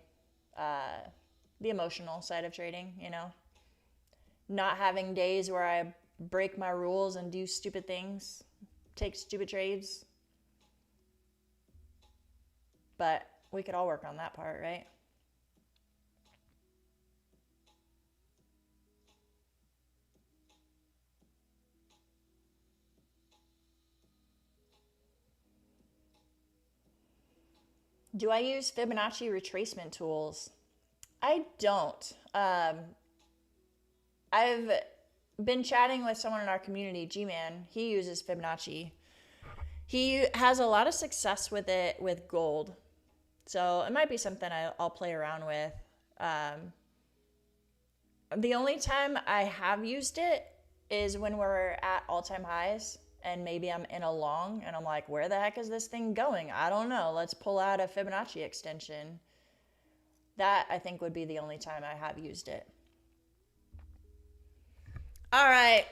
the emotional side of trading, you know? Not having days where I break my rules and do stupid things, take stupid trades. But we could all work on that part, right? Do I use Fibonacci retracement tools? I don't. I've been chatting with someone in our community, G-Man. He uses Fibonacci. He has a lot of success with it with gold. So it might be something I'll play around with. The only time I have used it is when we're at all-time highs and maybe I'm in a long and I'm like, where the heck is this thing going? I don't know. Let's pull out a Fibonacci extension. That, I think, would be the only time I have used it. All right.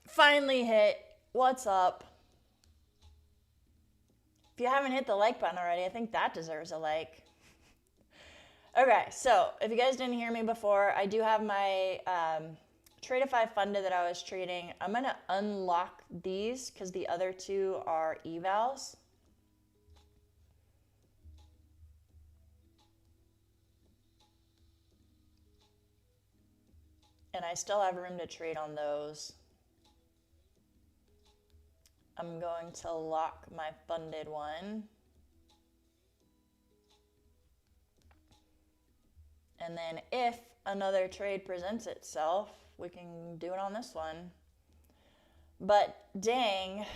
Finally hit. What's up? If you haven't hit the like button already, I think that deserves a like. Okay, so if you guys didn't hear me before, I do have my Tradeify funded that I was trading. I'm going to unlock these because the other two are evals. And I still have room to trade on those. I'm going to lock my funded one. And then if another trade presents itself, we can do it on this one. But dang,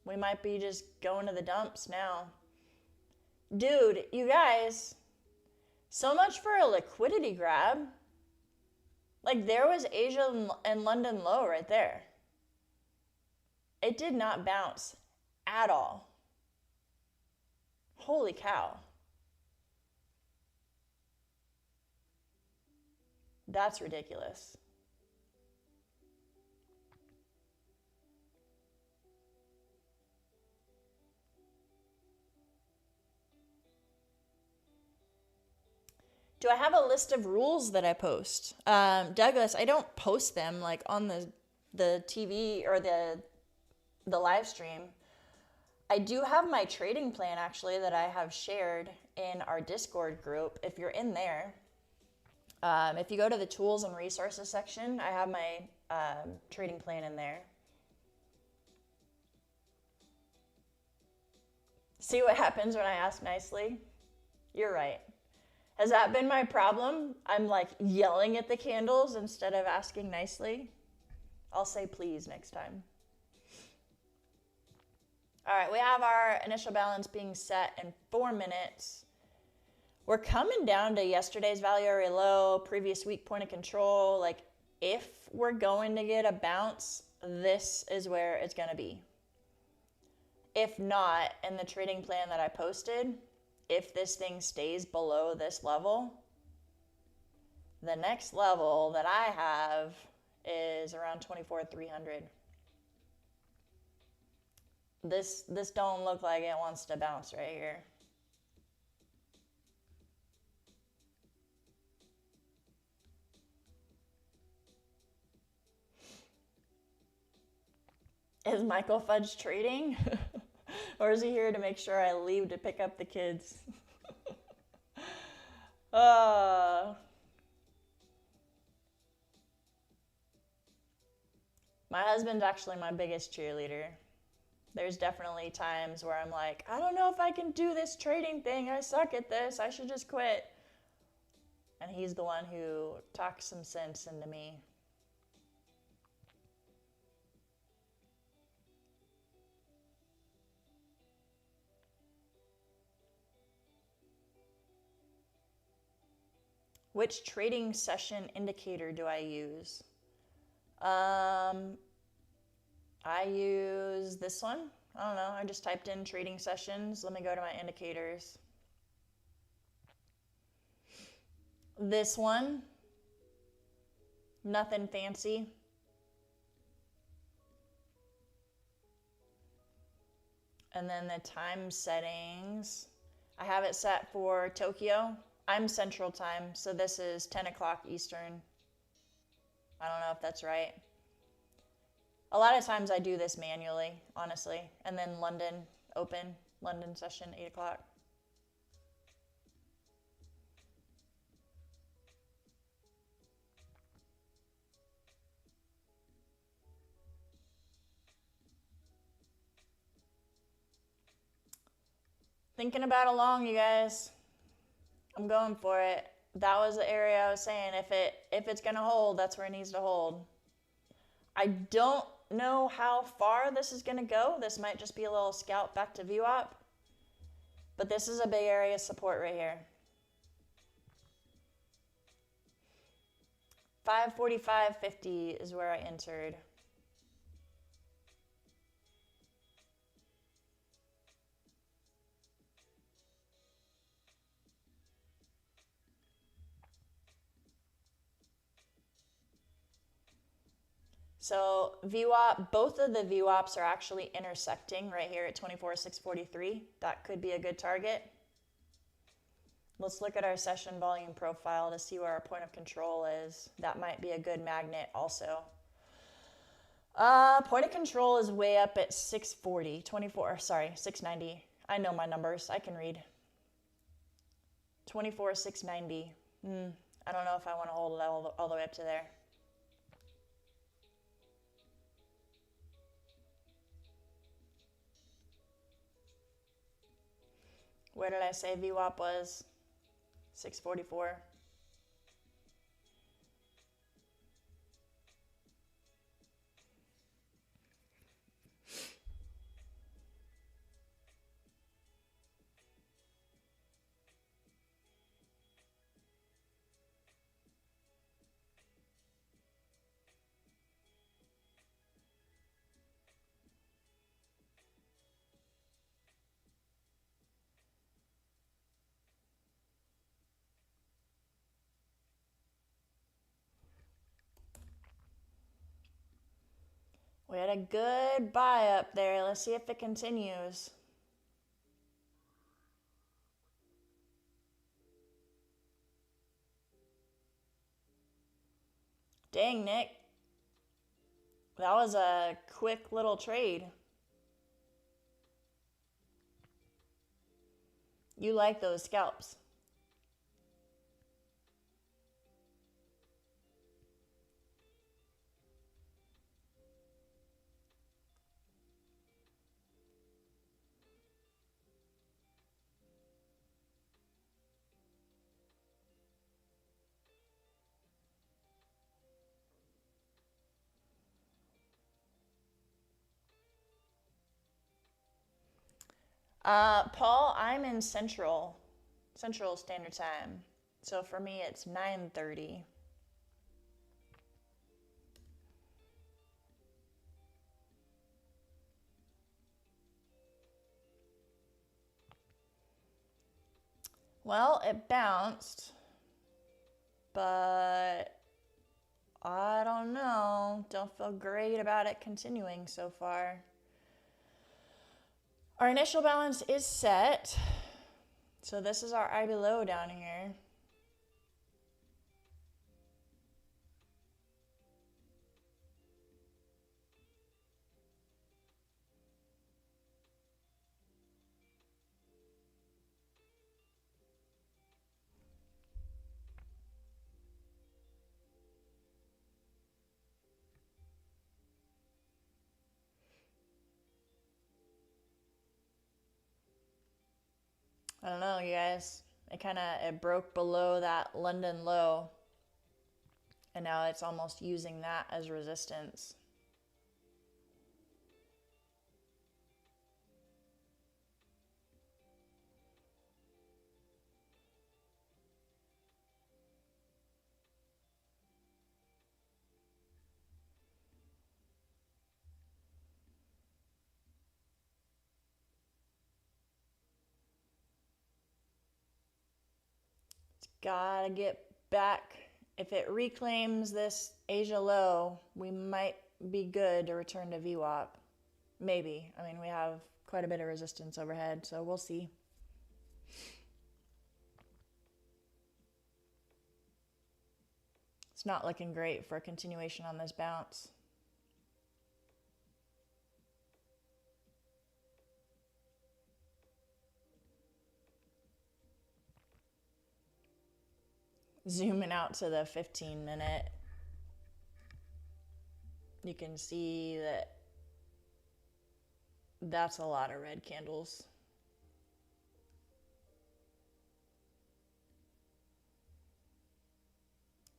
we might be just going to the dumps now. Dude, you guys, so much for a liquidity grab. Like, there was Asia and London low right there. It did not bounce at all. Holy cow. That's ridiculous. Do I have a list of rules that I post? Douglas, I don't post them like on the TV or the live stream. I do have my trading plan actually that I have shared in our Discord group. If you're in there, if you go to the tools and resources section, I have my trading plan in there. See what happens when I ask nicely? You're right. Has that been my problem? I'm like yelling at the candles instead of asking nicely. I'll say please next time. All right, we have our initial balance being set in 4 minutes. We're coming down to yesterday's value area low, previous week point of control. Like, if we're going to get a bounce, this is where it's going to be. If not, in the trading plan that I posted, if this thing stays below this level, the next level that I have is around 24,300. This don't look like it wants to bounce right here. Is Michael Fudge trading? Or is he here to make sure I leave to pick up the kids? My husband's actually my biggest cheerleader. There's definitely times where I'm like, I don't know if I can do this trading thing. I suck at this. I should just quit. And he's the one who talks some sense into me. Which trading session indicator do I use? I use this one. I don't know. I just typed in trading sessions. Let me go to my indicators. This one. Nothing fancy. And then the time settings. I have it set for Tokyo. I'm Central Time, so this is 10 o'clock Eastern. I don't know if that's right. A lot of times I do this manually, honestly. And then London, open, London session, 8 o'clock. Thinking about it long, you guys. I'm going for it. That was the area I was saying. If it's gonna hold, that's where it needs to hold. I don't know how far this is gonna go. This might just be a little scalp back to VWAP. But this is a big area of support right here. 545.50 is where I entered. So VWAP, both of the VWAPs are actually intersecting right here at 24,643. That could be a good target. Let's look at our session volume profile to see where our point of control is. That might be a good magnet also. Point of control is way up at 640, 690. I know my numbers, I can read. 24,690. I don't know if I want to hold it all the way up to there. Where did I say VWAP was? 644. We had a good buy up there. Let's see if it continues. Dang, Nick. That was a quick little trade. You like those scalps. Paul, I'm in Central Standard Time. So for me, it's 9:30. Well, it bounced, but I don't know. Don't feel great about it continuing so far. Our initial balance is set. So this is our IB low down here. I don't know, you guys. It broke below that London low. And now it's almost using that as resistance. Gotta get back. If it reclaims this Asia low, we might be good to return to VWAP. Maybe. I mean, we have quite a bit of resistance overhead, so we'll see. It's not looking great for a continuation on this bounce. Zooming out to the 15-minute, you can see that that's a lot of red candles.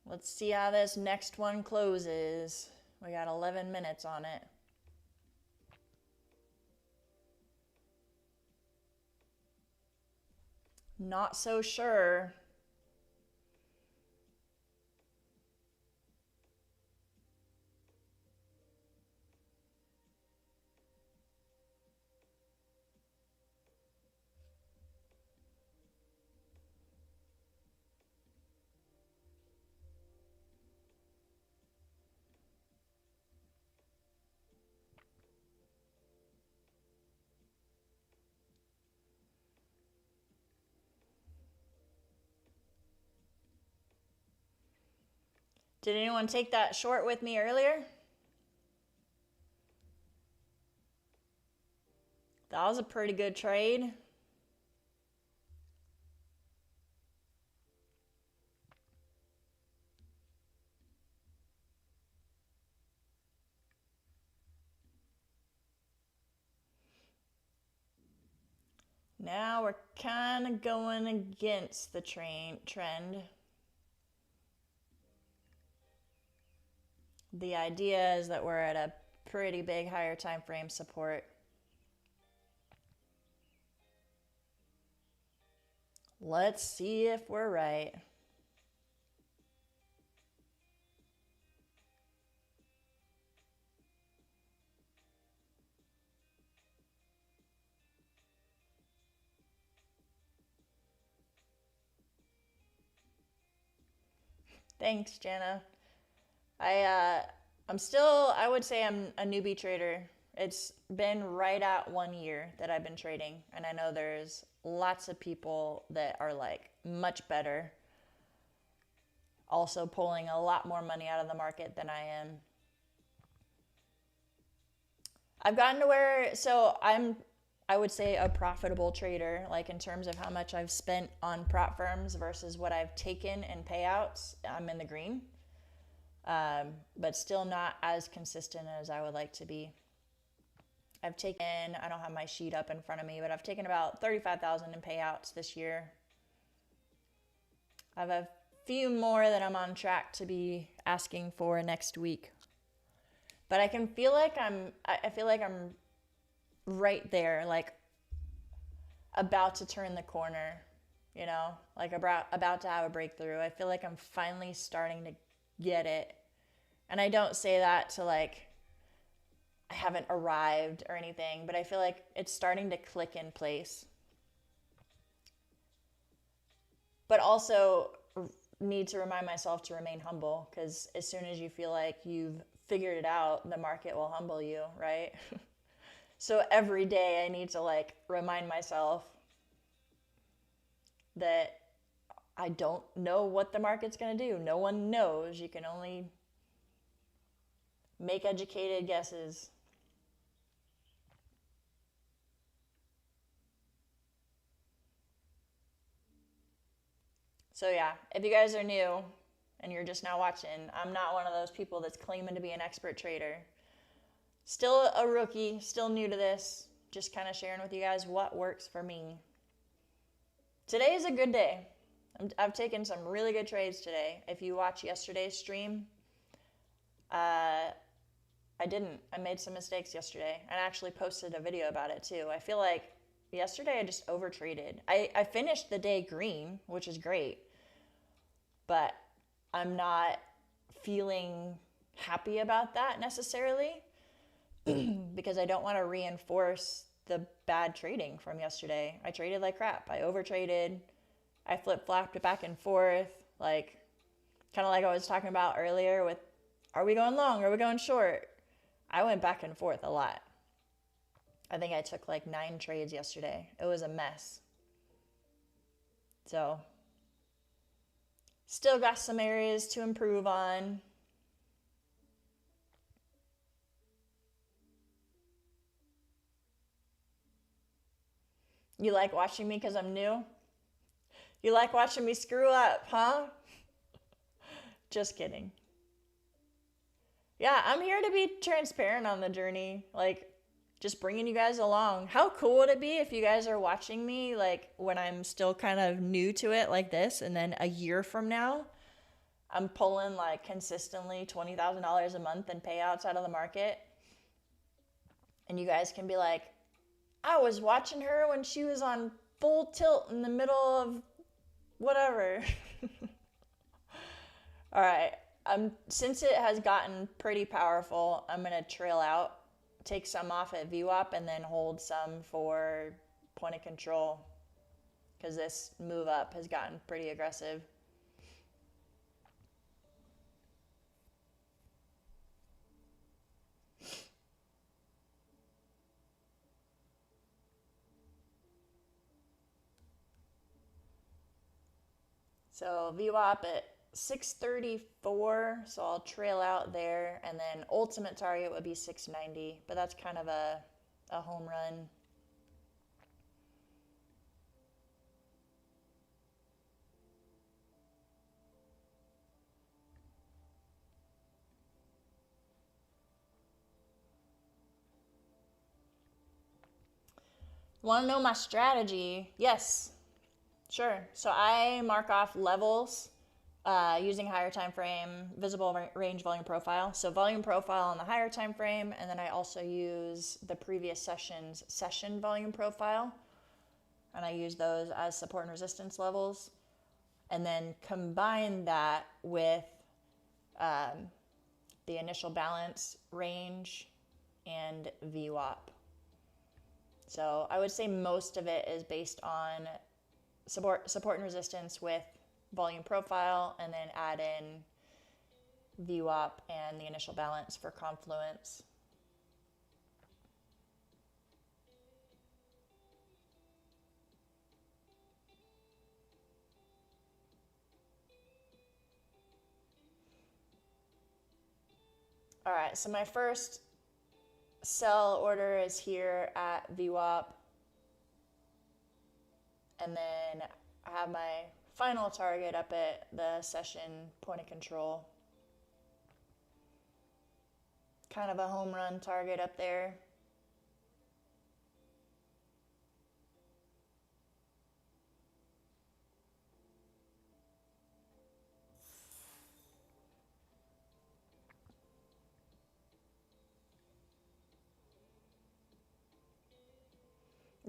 Let's see how this next one closes. We got 11 minutes on it. Not so sure. Did anyone take that short with me earlier? That was a pretty good trade. Now we're kind of going against the trend. The idea is that we're at a pretty big higher time frame support. Let's see if we're right. Thanks, Jana. I would say I'm a newbie trader. It's been right at 1 year that I've been trading, and I know there's lots of people that are like much better, also pulling a lot more money out of the market than I am. I've gotten to where, I would say a profitable trader, like in terms of how much I've spent on prop firms versus what I've taken in payouts. I'm in the green, but still not as consistent as I would like to be. I don't have my sheet up in front of me, but I've taken about 35,000 in payouts this year. I have a few more that I'm on track to be asking for next week. But I feel like I'm right there, like about to turn the corner, like about to have a breakthrough. I feel like I'm finally starting to get it. And I don't say that to like, I haven't arrived or anything, but I feel like it's starting to click in place. But also need to remind myself to remain humble, because as soon as you feel like you've figured it out, the market will humble you, right? So every day I need to like remind myself that I don't know what the market's going to do. No one knows. You can only make educated guesses. So yeah, if you guys are new and you're just now watching, I'm not one of those people that's claiming to be an expert trader. Still a rookie, still new to this, just kind of sharing with you guys what works for me. Today is a good day. I've taken some really good trades today. If you watch yesterday's stream, I made some mistakes yesterday, and I actually posted a video about it too. I feel like yesterday I just over traded. I finished the day green, which is great, but I'm not feeling happy about that necessarily because I don't want to reinforce the bad trading from yesterday. I traded like crap. I over traded. I flip-flopped it back and forth, like kind of like I was talking about earlier with, are we going long? Are we going short? I went back and forth a lot. I think I took like 9 trades yesterday. It was a mess. So, still got some areas to improve on. You like watching me because I'm new? You like watching me screw up, huh? Just kidding. Yeah, I'm here to be transparent on the journey. Like, just bringing you guys along. How cool would it be if you guys are watching me like when I'm still kind of new to it like this, and then a year from now I'm pulling like consistently $20,000 a month in payouts out of the market, and you guys can be like, I was watching her when she was on full tilt in the middle of whatever. All right, since it has gotten pretty powerful, I'm gonna trail out, take some off at VWAP, and then hold some for point of control, because this move up has gotten pretty aggressive. So VWAP at 634, so I'll trail out there, and then ultimate target would be 690, but that's kind of a home run. Want to know my strategy? Yes, sure. So I mark off levels using higher time frame, visible range volume profile. So volume profile on the higher time frame, and then I also use the previous session's session volume profile, and I use those as support and resistance levels, and then combine that with the initial balance range and VWAP. So I would say most of it is based on support and resistance with volume profile, and then add in VWAP and the initial balance for confluence. All right, so my first sell order is here at VWAP. And then I have my final target up at the session point of control. Kind of a home run target up there.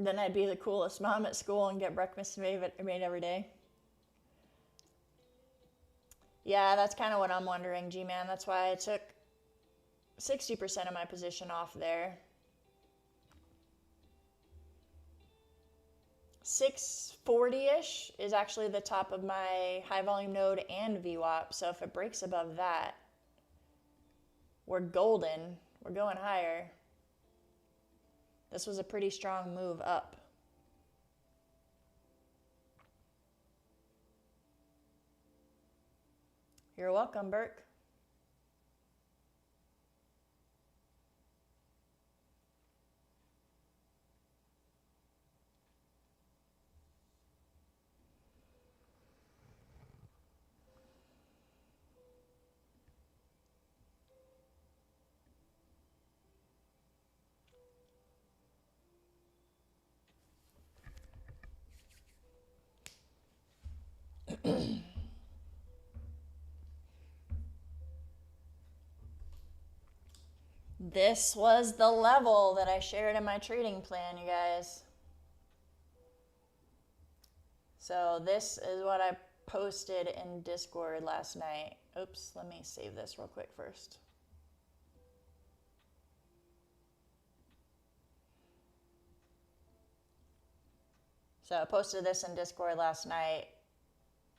Then I'd be the coolest mom at school and get breakfast made every day. Yeah, that's kind of what I'm wondering, G-Man. That's why I took 60% of my position off there. 640-ish is actually the top of my high volume node and VWAP. So if it breaks above that, we're golden. We're going higher. This was a pretty strong move up. You're welcome, Burke. This was the level that I shared in my trading plan, you guys. So this is what I posted in Discord last night. Oops, let me save this real quick first. So I posted this in Discord last night.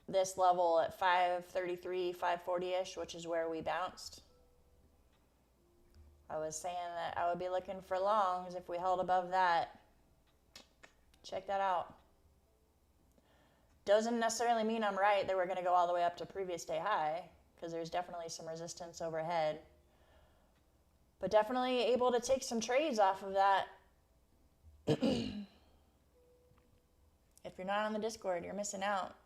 This level at 533, 540-ish, which is where we bounced. I was saying that I would be looking for longs if we held above that. Check that out. Doesn't necessarily mean I'm right that we're going to go all the way up to previous day high, because there's definitely some resistance overhead. But definitely able to take some trades off of that. If you're not on the Discord, you're missing out.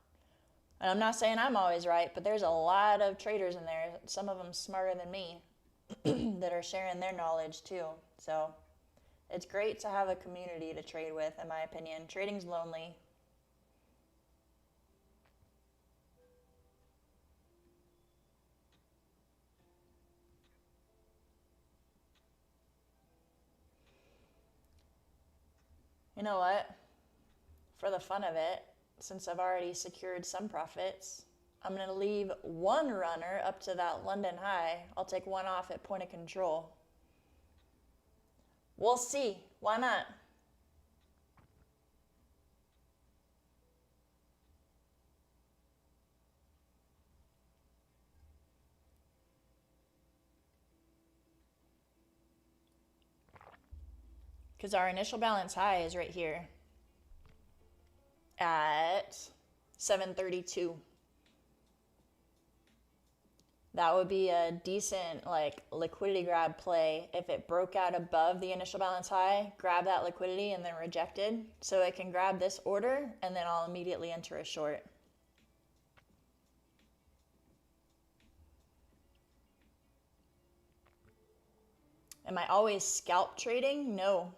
And I'm not saying I'm always right, but there's a lot of traders in there, some of them smarter than me, that are sharing their knowledge too. So it's great to have a community to trade with, in my opinion. Trading's lonely. You know what? For the fun of it, since I've already secured some profits, I'm going to leave one runner up to that London high. I'll take one off at point of control. We'll see. Why not? Because our initial balance high is right here at 732. That would be a decent liquidity grab play if it broke out above the initial balance high, grab that liquidity and then rejected. So it can grab this order and then I'll immediately enter a short. Am I always scalp trading? No.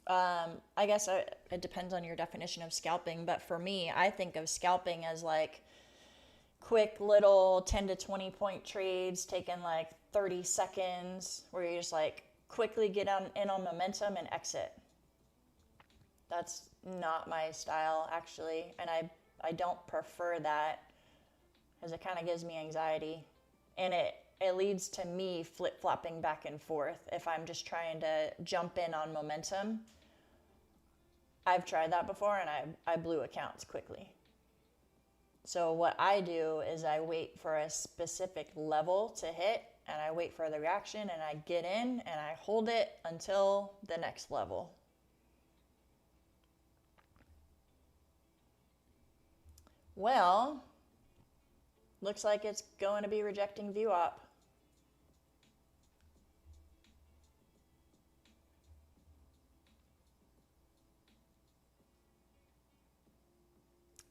I guess it depends on your definition of scalping, but for me, I think of scalping as like quick little 10 to 20 point trades taking like 30 seconds where you just like quickly get in on momentum and exit. That's not my style, actually, and I don't prefer that because it kind of gives me anxiety, and it leads to me flip-flopping back and forth if I'm just trying to jump in on momentum. I've tried that before, and I blew accounts quickly. So what I do is I wait for a specific level to hit, and I wait for the reaction, and I get in, and I hold it until the next level. Well, looks like it's going to be rejecting VWAP.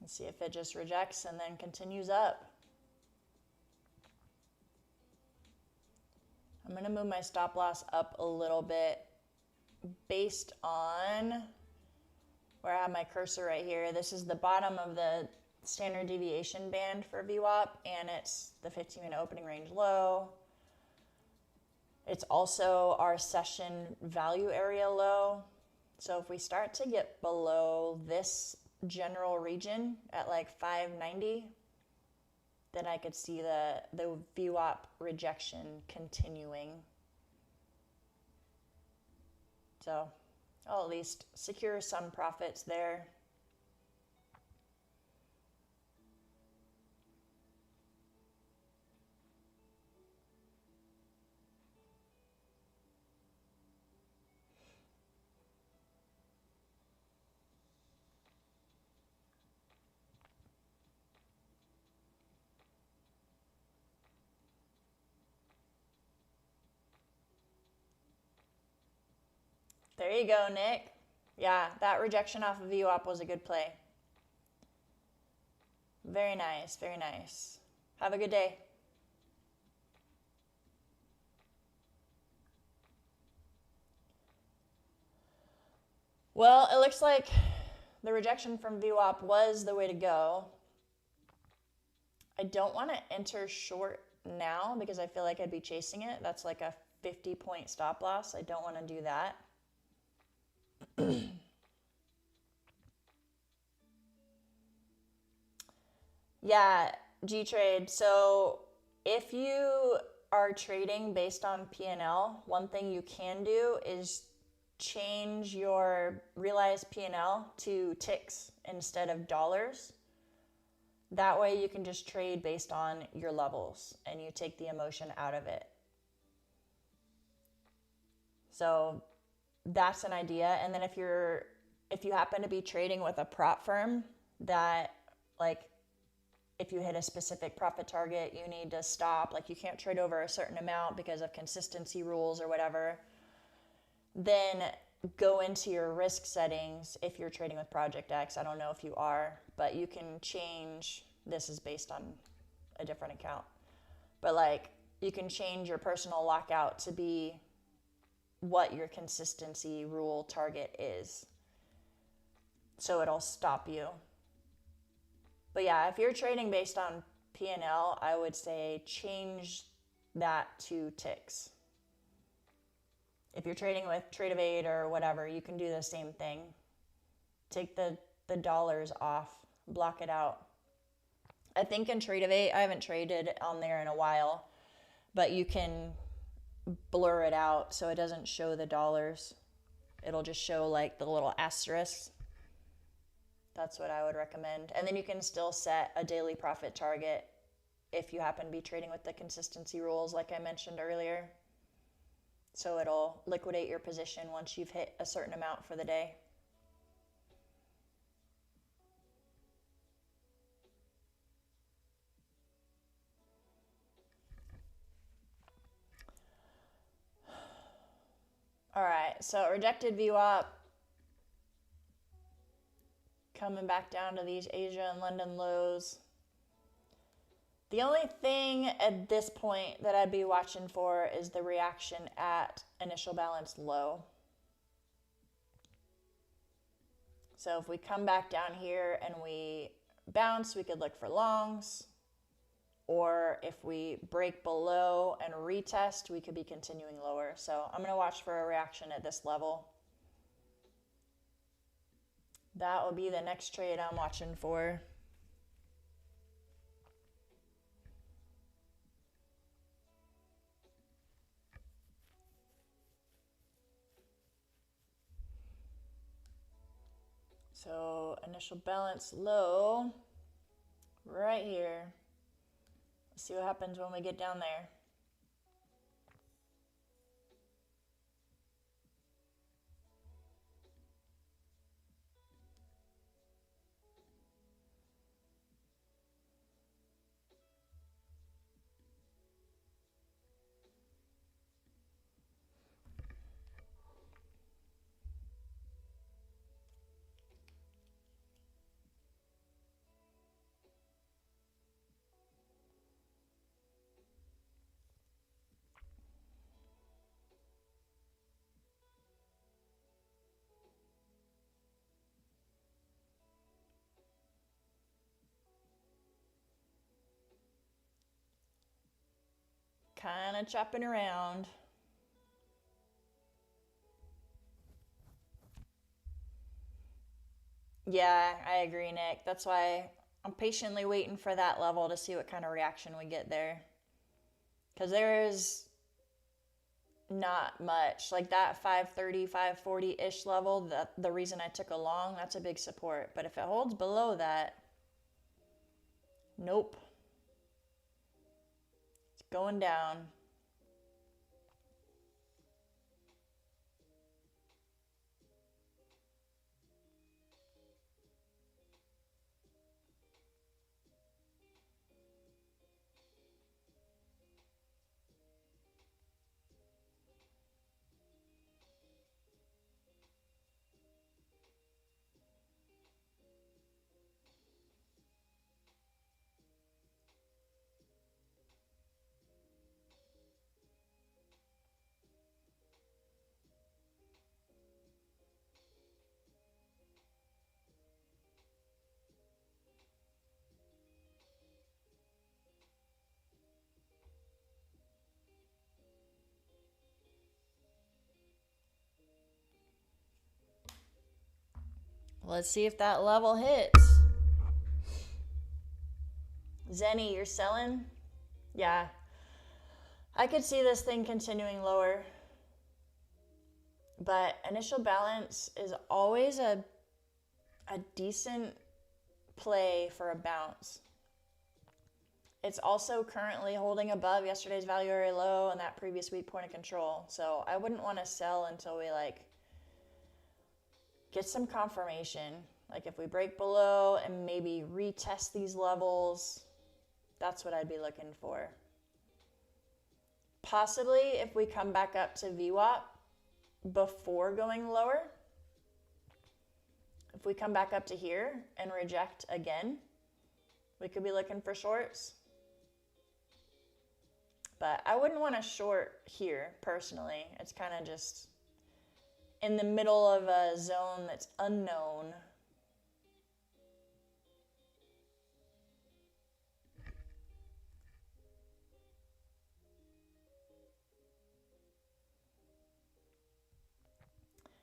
Let's see if it just rejects and then continues up. I'm going to move my stop loss up a little bit based on where I have my cursor right here. This is the bottom of the standard deviation band for VWAP, and it's the 15-minute opening range low. It's also our session value area low. So if we start to get below this general region at like 590, then I could see the VWAP rejection continuing. So I'll at least secure some profits there. There you go, Nick. Yeah, that rejection off of VWAP was a good play. Very nice, very nice. Have a good day. Well, it looks like the rejection from VWAP was the way to go. I don't want to enter short now because I feel like I'd be chasing it. That's like a 50-point stop loss. I don't want to do that. Yeah, G-Trade. So if you are trading based on P&L, one thing you can do is change your realized P&L to ticks instead of dollars. That way you can just trade based on your levels and you take the emotion out of it. So that's an idea. And then if you happen to be trading with a prop firm that, like, if you hit a specific profit target, you need to stop, like you can't trade over a certain amount because of consistency rules or whatever, then go into your risk settings. If you're trading with Project X, I don't know if you are, but you can change, this is based on a different account, but like you can change your personal lockout to be what your consistency rule target is. So it'll stop you. But yeah, if you're trading based on P&L, I would say change that to ticks. If you're trading with Trade of 8 or whatever, you can do the same thing. Take the dollars off, block it out. I think in Trade of 8, I haven't traded on there in a while, but you can blur it out so it doesn't show the dollars. It'll just show like the little asterisks. That's what I would recommend. And then you can still set a daily profit target if you happen to be trading with the consistency rules like I mentioned earlier. So it'll liquidate your position once you've hit a certain amount for the day. All right, so rejected VWAP. Coming back down to these Asia and London lows. The only thing at this point that I'd be watching for is the reaction at initial balance low. So if we come back down here and we bounce, we could look for longs. Or if we break below and retest, we could be continuing lower. So I'm going to watch for a reaction at this level. That will be the next trade I'm watching for. So initial balance low right here. Let's see what happens when we get down there. Kind of chopping around. Yeah, I agree, Nick. That's why I'm patiently waiting for that level to see what kind of reaction we get there. Because there is not much. Like that 530, 540-ish level, the reason I took a long, that's a big support. But if it holds below that, nope. It's going down. Let's see if that level hits. Zenny, you're selling? Yeah. I could see this thing continuing lower. But initial balance is always a decent play for a bounce. It's also currently holding above yesterday's value area low and that previous week point of control. So I wouldn't want to sell until we get some confirmation. Like if we break below and maybe retest these levels, that's what I'd be looking for. Possibly if we come back up to VWAP before going lower. If we come back up to here and reject again, we could be looking for shorts. But I wouldn't want to short here personally. It's kind of just in the middle of a zone that's unknown.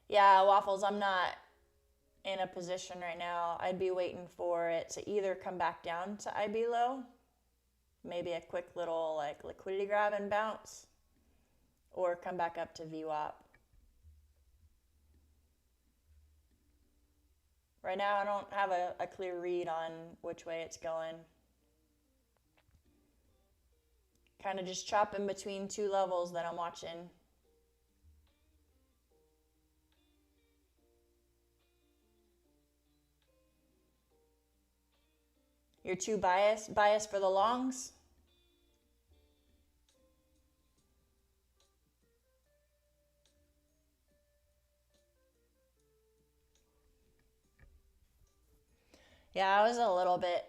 Yeah, Waffles, I'm not in a position right now. I'd be waiting for it to either come back down to IB low, maybe a quick little liquidity grab and bounce, or come back up to VWAP. Right now, I don't have a clear read on which way it's going. Kind of just chopping between two levels that I'm watching. You're too biased for the longs? Yeah, I was a little bit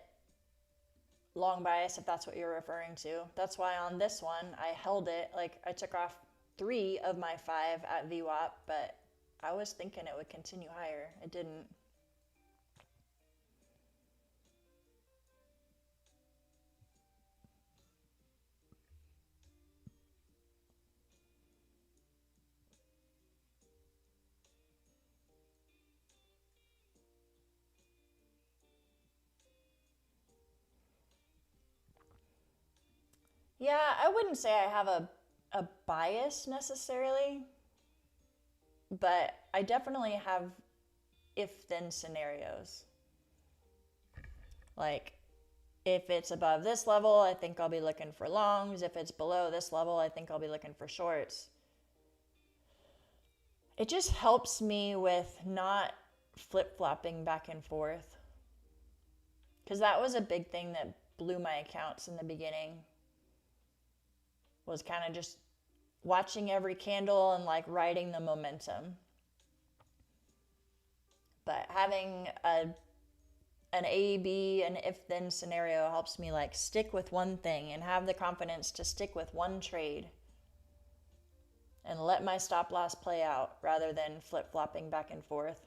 long bias, if that's what you're referring to. That's why on this one, I held it. Like, I took off 3 of my 5 at VWAP, but I was thinking it would continue higher. It didn't. Yeah, I wouldn't say I have a bias necessarily, but I definitely have if then scenarios. Like, if it's above this level, I think I'll be looking for longs. If it's below this level, I think I'll be looking for shorts. It just helps me with not flip-flopping back and forth. Because that was a big thing that blew my accounts in the beginning. Was kind of just watching every candle and like riding the momentum. But having an A, B, and if then scenario helps me like stick with one thing and have the confidence to stick with one trade and let my stop loss play out rather than flip flopping back and forth.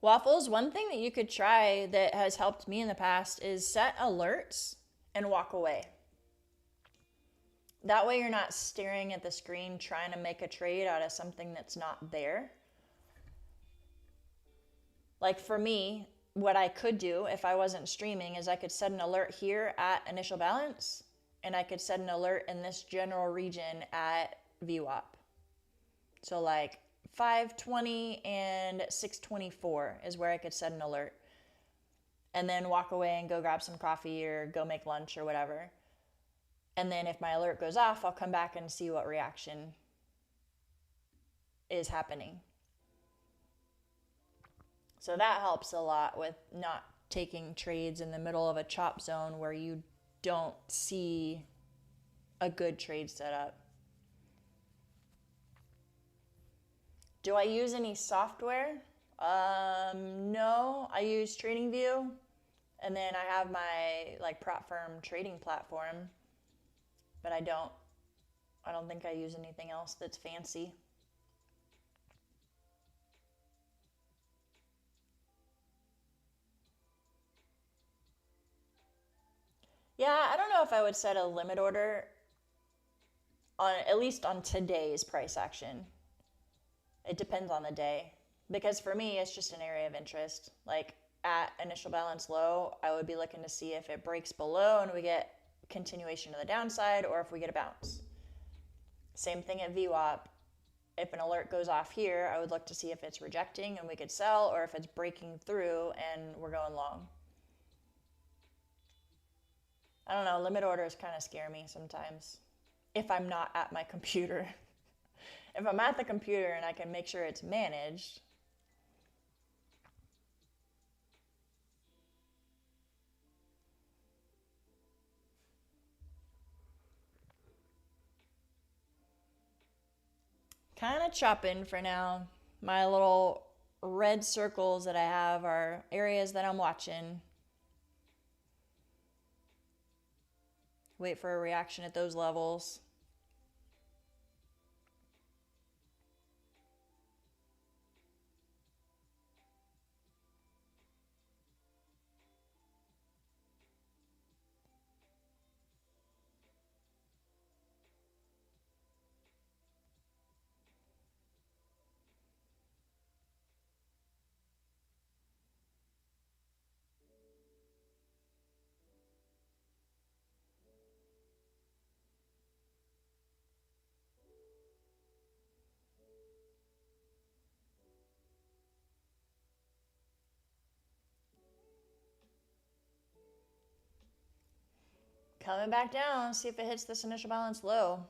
Waffles, one thing that you could try that has helped me in the past is set alerts and walk away. That way you're not staring at the screen trying to make a trade out of something that's not there. Like for me, what I could do if I wasn't streaming is I could set an alert here at initial balance, and I could set an alert in this general region at VWAP. So like 520 and 624 is where I could set an alert. And then walk away and go grab some coffee or go make lunch or whatever. And then if my alert goes off, I'll come back and see what reaction is happening. So that helps a lot with not taking trades in the middle of a chop zone where you don't see a good trade setup. Do I use any software? No, I use TradingView, and then I have my like prop firm trading platform, but I don't think I use anything else that's fancy. Yeah, I don't know if I would set a limit order on at least on today's price action. It depends on the day. Because for me, it's just an area of interest. Like at initial balance low, I would be looking to see if it breaks below and we get continuation to the downside or if we get a bounce. Same thing at VWAP. If an alert goes off here, I would look to see if it's rejecting and we could sell, or if it's breaking through and we're going long. I don't know, limit orders kind of scare me sometimes if I'm not at my computer. If I'm at the computer and I can make sure it's managed, kind of chopping for now. My little red circles that I have are areas that I'm watching. Wait for a reaction at those levels. Coming back down, see if it hits this initial balance low.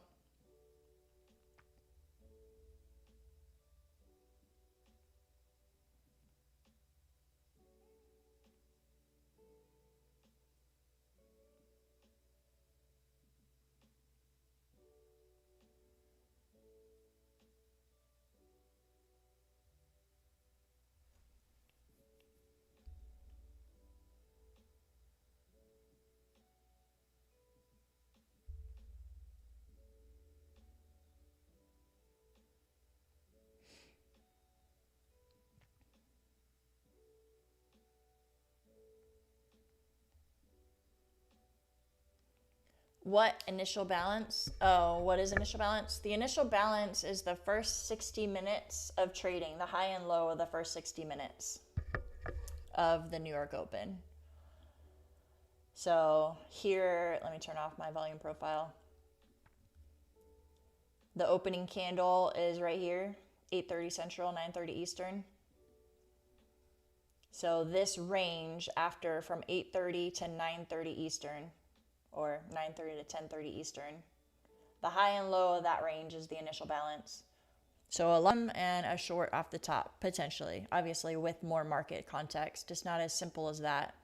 What initial balance? Oh, what is initial balance? The initial balance is the first 60 minutes of trading, the high and low of the first 60 minutes of the New York Open. So here, let me turn off my volume profile. The opening candle is right here, 8:30 Central, 9:30 Eastern. So this range after from 8:30 to 9:30 Eastern, or 9:30 to 10:30 Eastern, the high and low of that range is the initial balance. So a long and a short off the top, potentially, obviously with more market context. It's not as simple as that.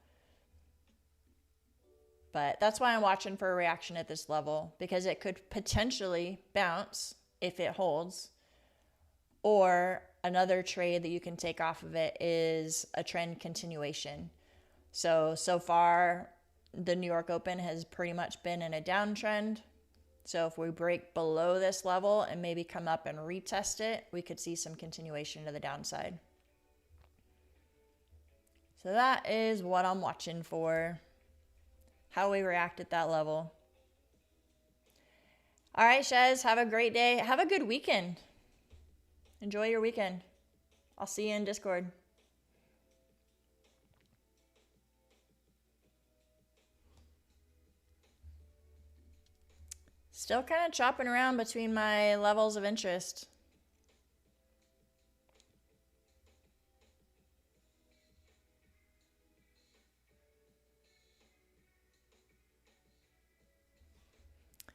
But that's why I'm watching for a reaction at this level, because it could potentially bounce if it holds. Or another trade that you can take off of it is a trend continuation. So far, the New York Open has pretty much been in a downtrend. So if we break below this level and maybe come up and retest it, we could see some continuation to the downside. So that is what I'm watching for. How we react at that level. All right, Shez, have a great day. Have a good weekend. Enjoy your weekend. I'll see you in Discord. Still kind of chopping around between my levels of interest.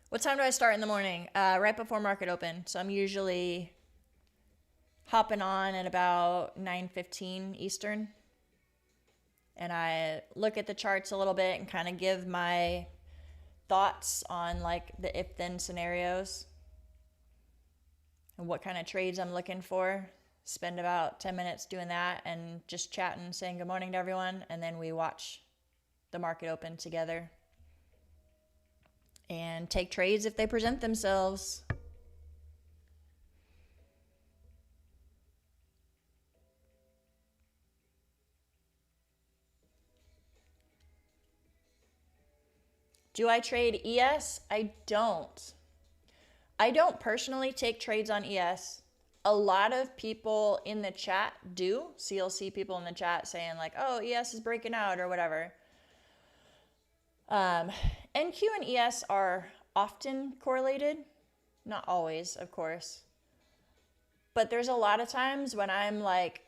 What time do I start in the morning? Right before market open. So I'm usually hopping on at about 9:15 Eastern. And I look at the charts a little bit and kind of give my thoughts on like the if-then scenarios and what kind of trades I'm looking for. Spend about 10 minutes doing that and just chatting, saying good morning to everyone. And then we watch the market open together and take trades if they present themselves. Do I trade ES? I don't. I don't personally take trades on ES. A lot of people in the chat do. So you'll see people in the chat saying like, oh, ES is breaking out or whatever. NQ and ES are often correlated. Not always, of course. But there's a lot of times when I'm like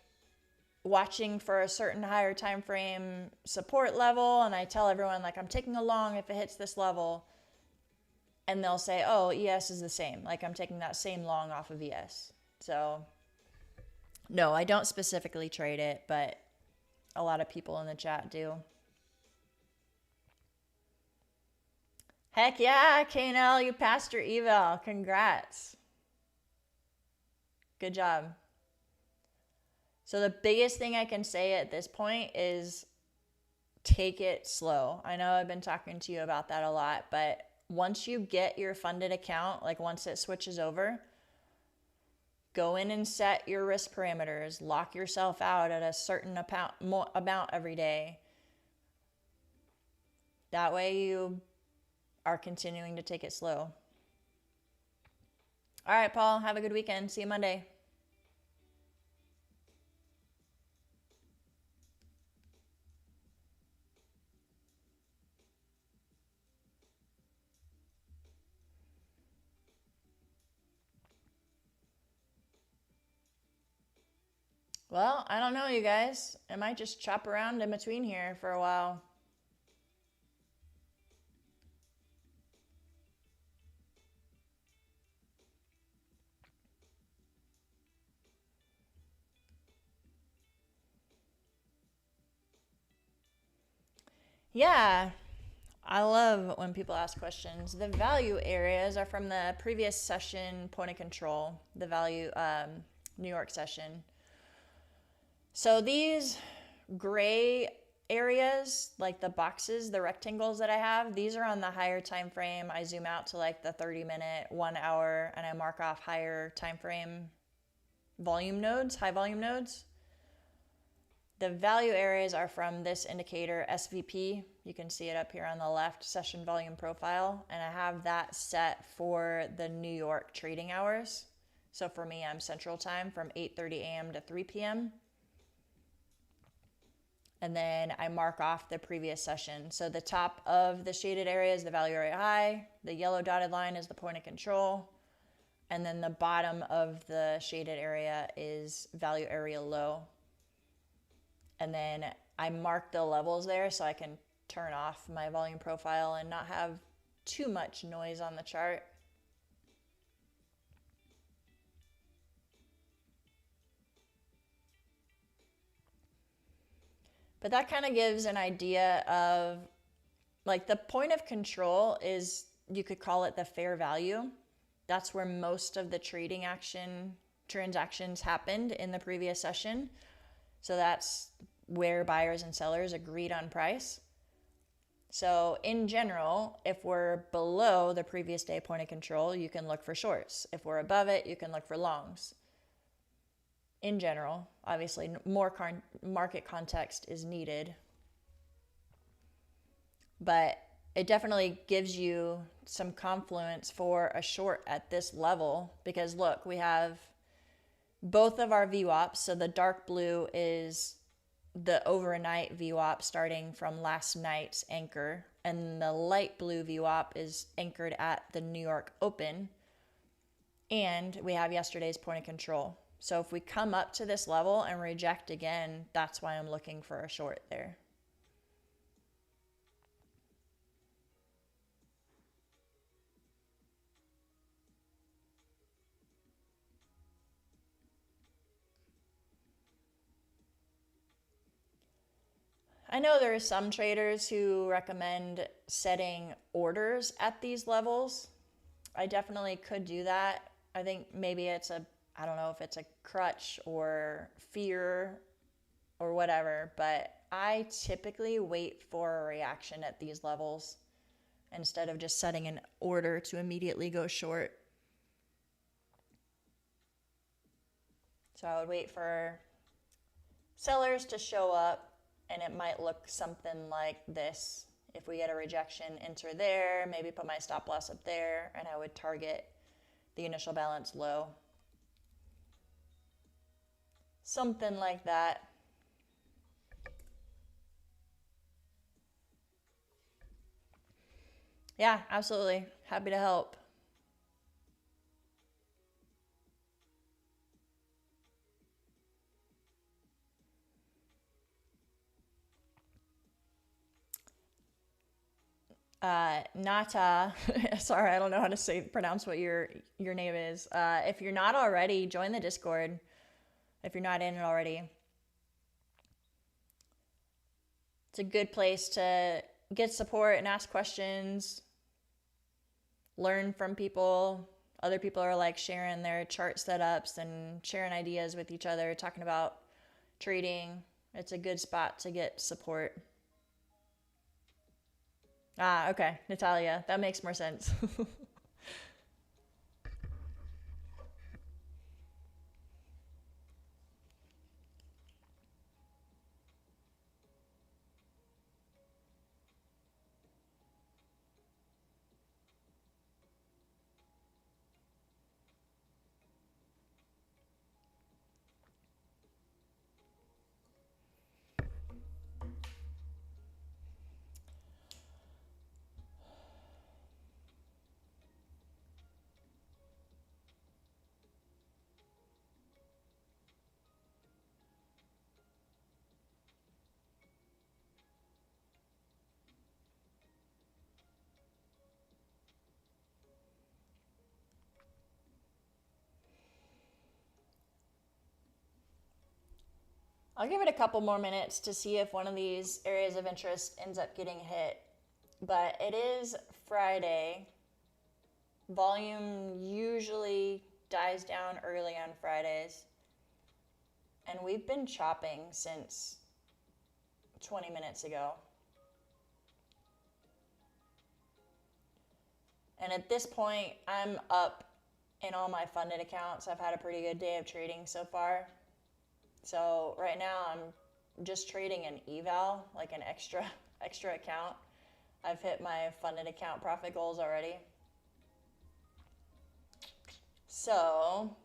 watching for a certain higher time frame support level and I tell everyone like I'm taking a long if it hits this level, and they'll say, oh, ES is the same, like I'm taking that same long off of ES. So no, I don't specifically trade it, but a lot of people in the chat do. Heck yeah, KNL, you passed your eval. Congrats. Good job. So the biggest thing I can say at this point is take it slow. I know I've been talking to you about that a lot, but once you get your funded account, like once it switches over, go in and set your risk parameters. Lock yourself out at a certain amount every day. That way you are continuing to take it slow. All right, Paul, have a good weekend. See you Monday. Well, I don't know, you guys. I might just chop around in between here for a while. Yeah, I love when people ask questions. The value areas are from the previous session, point of control, the value New York session. So these gray areas, like the boxes, the rectangles that I have, these are on the higher time frame. I zoom out to like the 30-minute, 1 hour, and I mark off higher time frame volume nodes, high volume nodes. The value areas are from this indicator SVP. You can see it up here on the left, session volume profile. And I have that set for the New York trading hours. So for me, I'm Central Time from 8:30 a.m. to 3 p.m. And then I mark off the previous session. So the top of the shaded area is the value area high. The yellow dotted line is the point of control. And then the bottom of the shaded area is value area low. And then I mark the levels there so I can turn off my volume profile and not have too much noise on the chart. But that kind of gives an idea of, like, the point of control is, you could call it the fair value. That's where most of the trading transactions happened in the previous session. So that's where buyers and sellers agreed on price. So in general, if we're below the previous day point of control, you can look for shorts. If we're above it, you can look for longs. In general, obviously more market context is needed. But it definitely gives you some confluence for a short at this level, because look, we have both of our VWAPs. So the dark blue is the overnight VWAP starting from last night's anchor, and the light blue VWAP is anchored at the New York Open, and we have yesterday's point of control. So if we come up to this level and reject again, that's why I'm looking for a short there. I know there are some traders who recommend setting orders at these levels. I definitely could do that. I think maybe I don't know if it's a crutch or fear or whatever, but I typically wait for a reaction at these levels instead of just setting an order to immediately go short. So I would wait for sellers to show up, and it might look something like this. If we get a rejection, enter there, maybe put my stop loss up there, and I would target the initial balance low. Something like that. Yeah, absolutely. Happy to help. Nata, sorry, I don't know how to pronounce what your name is. If you're not already, join the Discord. If you're not in it already, it's a good place to get support and ask questions, learn from people. Other people are like sharing their chart setups and sharing ideas with each other, talking about trading. It's a good spot to get support. Ah, okay, Natalia, that makes more sense. I'll give it a couple more minutes to see if one of these areas of interest ends up getting hit. But it is Friday. Volume usually dies down early on Fridays. And we've been chopping since 20 minutes ago. And at this point, I'm up in all my funded accounts. I've had a pretty good day of trading so far. So right now I'm just trading an eval, like an extra account. I've hit my funded account profit goals already. So,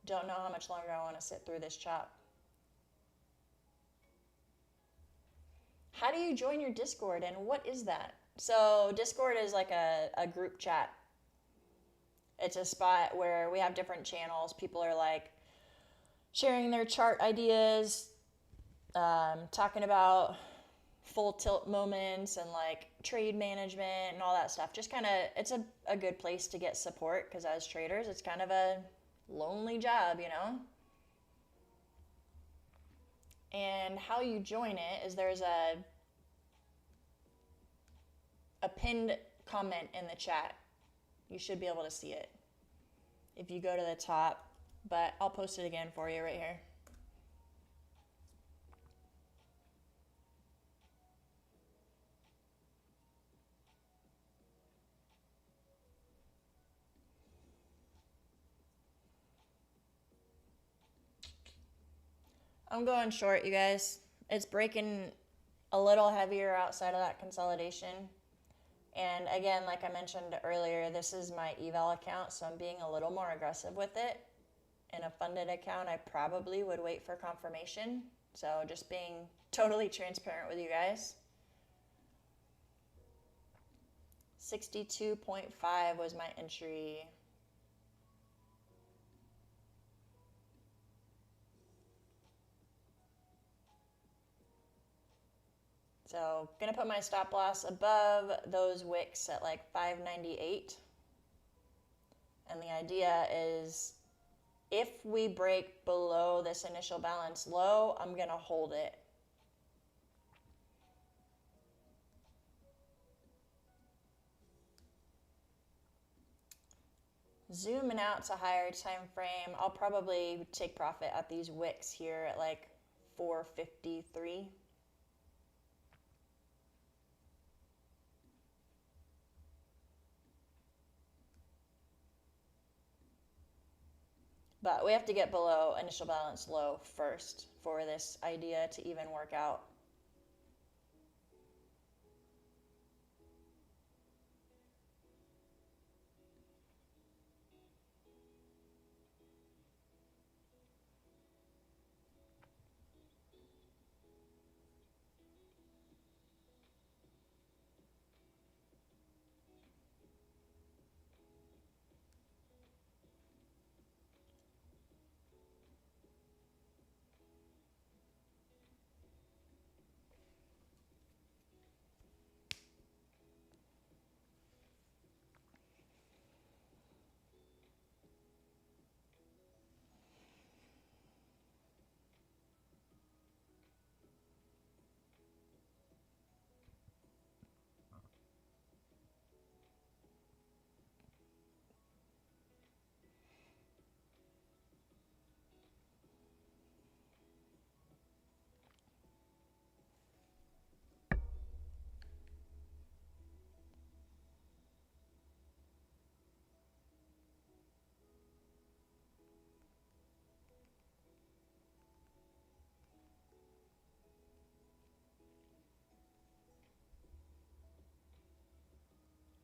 don't know how much longer I want to sit through this chop. How do you join your Discord, and what is that? So Discord is like a group chat. It's a spot where we have different channels. People are like sharing their chart ideas, talking about full tilt moments and like trade management and all that stuff. Just kind of, it's a good place to get support, because as traders, it's kind of a lonely job, you know? And how you join it is there's a pinned comment in the chat. You should be able to see it if you go to the top, but I'll post it again for you right here. I'm going short, you guys. It's breaking a little heavier outside of that consolidation. And again, like I mentioned earlier, this is my eval account, so I'm being a little more aggressive with it. In a funded account, I probably would wait for confirmation. So just being totally transparent with you guys. 62.5 was my entry. So gonna put my stop loss above those wicks at like 598. And the idea is if we break below this initial balance low, I'm gonna hold it. Zooming out to higher time frame, I'll probably take profit at these wicks here at like 453. But we have to get below initial balance low first for this idea to even work out.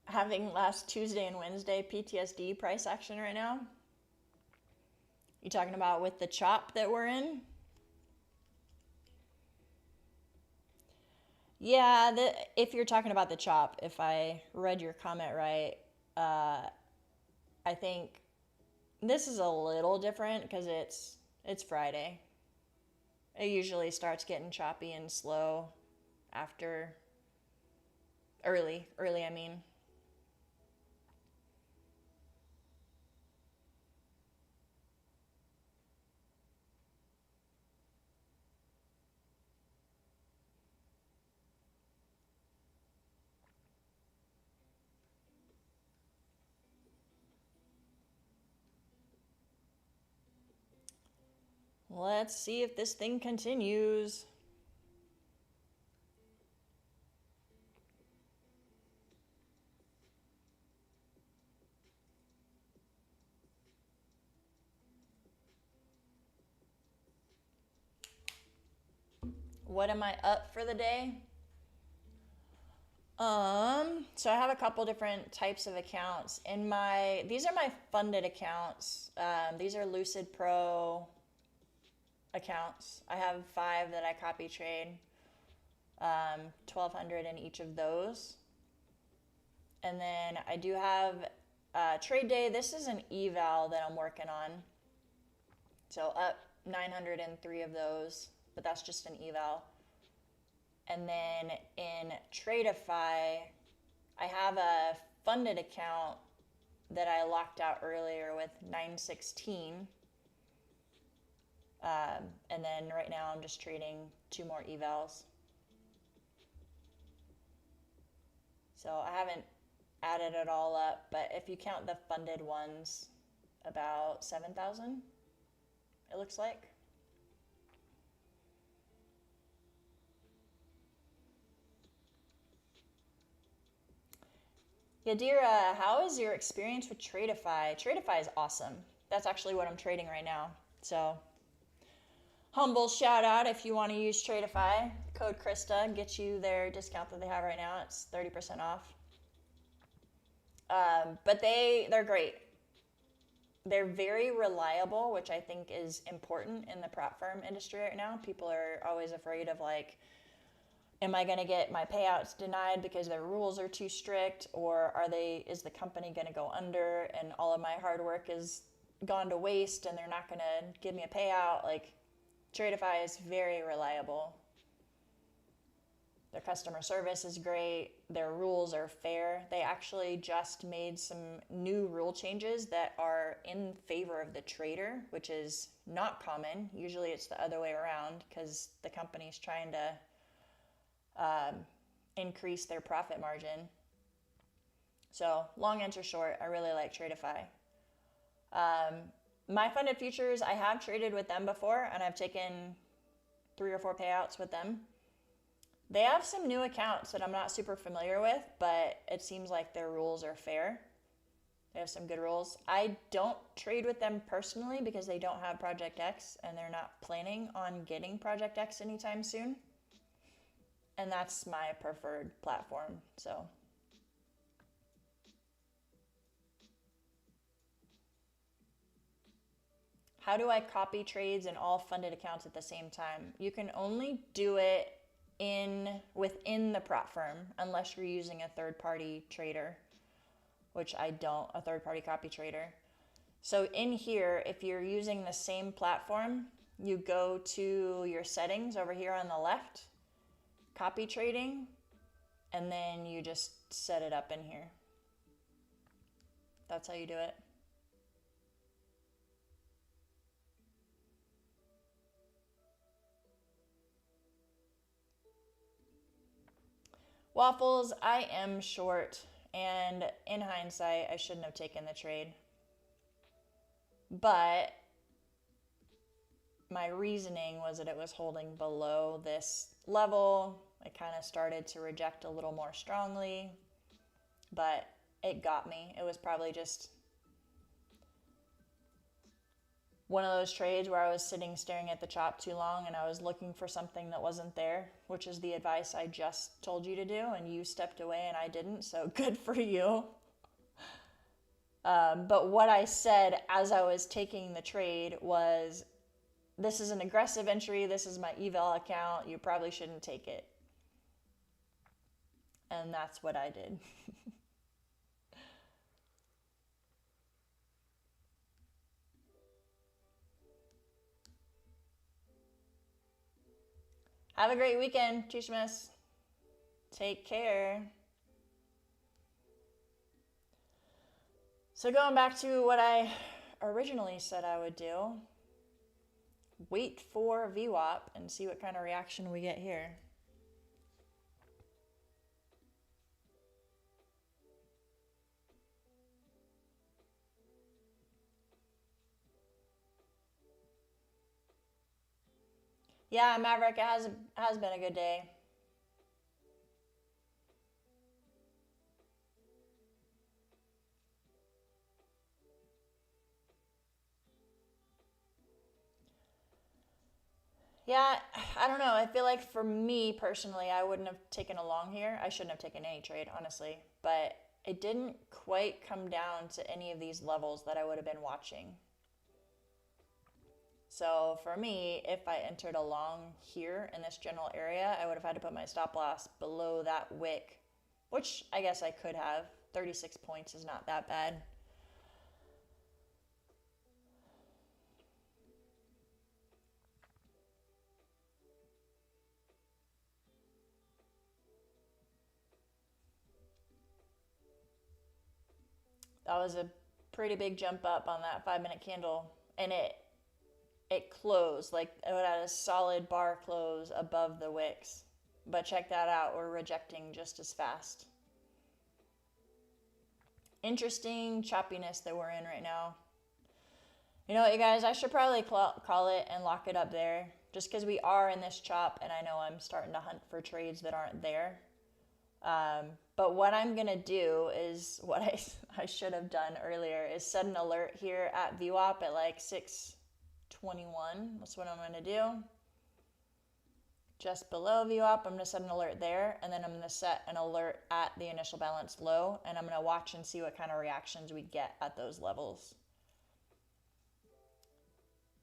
Having last Tuesday and Wednesday PTSD price action right now. You talking about with the chop that we're in? Yeah, if you're talking about the chop, if I read your comment right, I think this is a little different because it's Friday. It usually starts getting choppy and slow after early, I mean. Let's see if this thing continues. What am I up for the day? So I have a couple different types of accounts. These are my funded accounts. These are Lucid Pro accounts. I have 5 that I copy trade, 1,200 in each of those. And then I do have TradeDay. This is an eval that I'm working on. So up 903 of those, but that's just an eval. And then in Tradeify, I have a funded account that I locked out earlier with 916. And then right now I'm just trading 2 more evals. So I haven't added it all up, but if you count the funded ones, about 7,000, it looks like. Yadira, how is your experience with Tradeify? Tradeify is awesome. That's actually what I'm trading right now. So humble shout out if you want to use Tradeify. Code Krista gets you their discount that they have right now. It's 30% off. But they're great. They're very reliable, which I think is important in the prop firm industry right now. People are always afraid of like, am I going to get my payouts denied because their rules are too strict, or is the company going to go under and all of my hard work is gone to waste and they're not going to give me a payout? Like, Tradeify is very reliable. Their customer service is great. Their rules are fair. They actually just made some new rule changes that are in favor of the trader, which is not common. Usually it's the other way around because the company's trying to increase their profit margin. So long answer short, I really like Tradeify. My funded futures, I have traded with them before and I've taken 3 or 4 payouts with them. They have some new accounts that I'm not super familiar with, but it seems like their rules are fair. They have some good rules. I don't trade with them personally because they don't have Project X and they're not planning on getting Project X anytime soon. And that's my preferred platform, so. How do I copy trades in all funded accounts at the same time? You can only do it within the prop firm unless you're using a third-party trader, which I don't, a third-party copy trader. So in here, if you're using the same platform, you go to your settings over here on the left, copy trading, and then you just set it up in here. That's how you do it. Waffles, I am short, and in hindsight, I shouldn't have taken the trade. But my reasoning was that it was holding below this level. I kind of started to reject a little more strongly, but it got me. It was probably just one of those trades where I was sitting staring at the chop too long and I was looking for something that wasn't there, which is the advice I just told you to do, and you stepped away and I didn't, so good for you. But what I said as I was taking the trade was, this is an aggressive entry, this is my eval account, you probably shouldn't take it. And that's what I did. Have a great weekend, Chismas. Take care. So going back to what I originally said I would do, wait for VWAP and see what kind of reaction we get here. Yeah, Maverick, it has been a good day. Yeah, I don't know. I feel like for me personally, I wouldn't have taken a long here. I shouldn't have taken any trade, honestly. But it didn't quite come down to any of these levels that I would have been watching. So for me, if I entered a long here in this general area, I would have had to put my stop loss below that wick, which I guess I could have. 36 points is not that bad. That was a pretty big jump up on that 5-minute candle, and it closed like it had a solid bar close above the wicks. But check that out, we're rejecting just as fast. Interesting choppiness that we're in right now. You know what, you guys, I should probably call it and lock it up there, just because we are in this chop, and I know I'm starting to hunt for trades that aren't there. But what I'm going to do is what I should have done earlier is set an alert here at VWAP at like 6:21. That's what I'm going to do. Just below VWAP, I'm going to set an alert there, and then I'm going to set an alert at the initial balance low, and I'm going to watch and see what kind of reactions we get at those levels.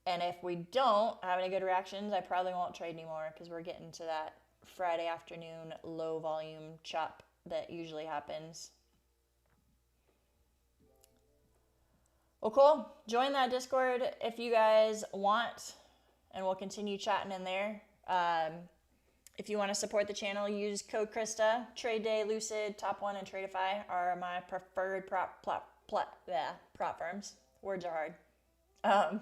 And if we don't have any good reactions, I probably won't trade anymore, because we're getting to that Friday afternoon low volume chop that usually happens. Well, cool. Join that Discord if you guys want, and we'll continue chatting in there. If you want to support the channel, use code Krista. TradeDay, Lucid, Top One, and Tradeify are my preferred prop firms. Words are hard.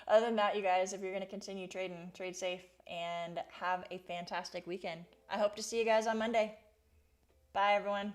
Other than that, you guys, if you're going to continue trading, trade safe and have a fantastic weekend. I hope to see you guys on Monday. Bye, everyone.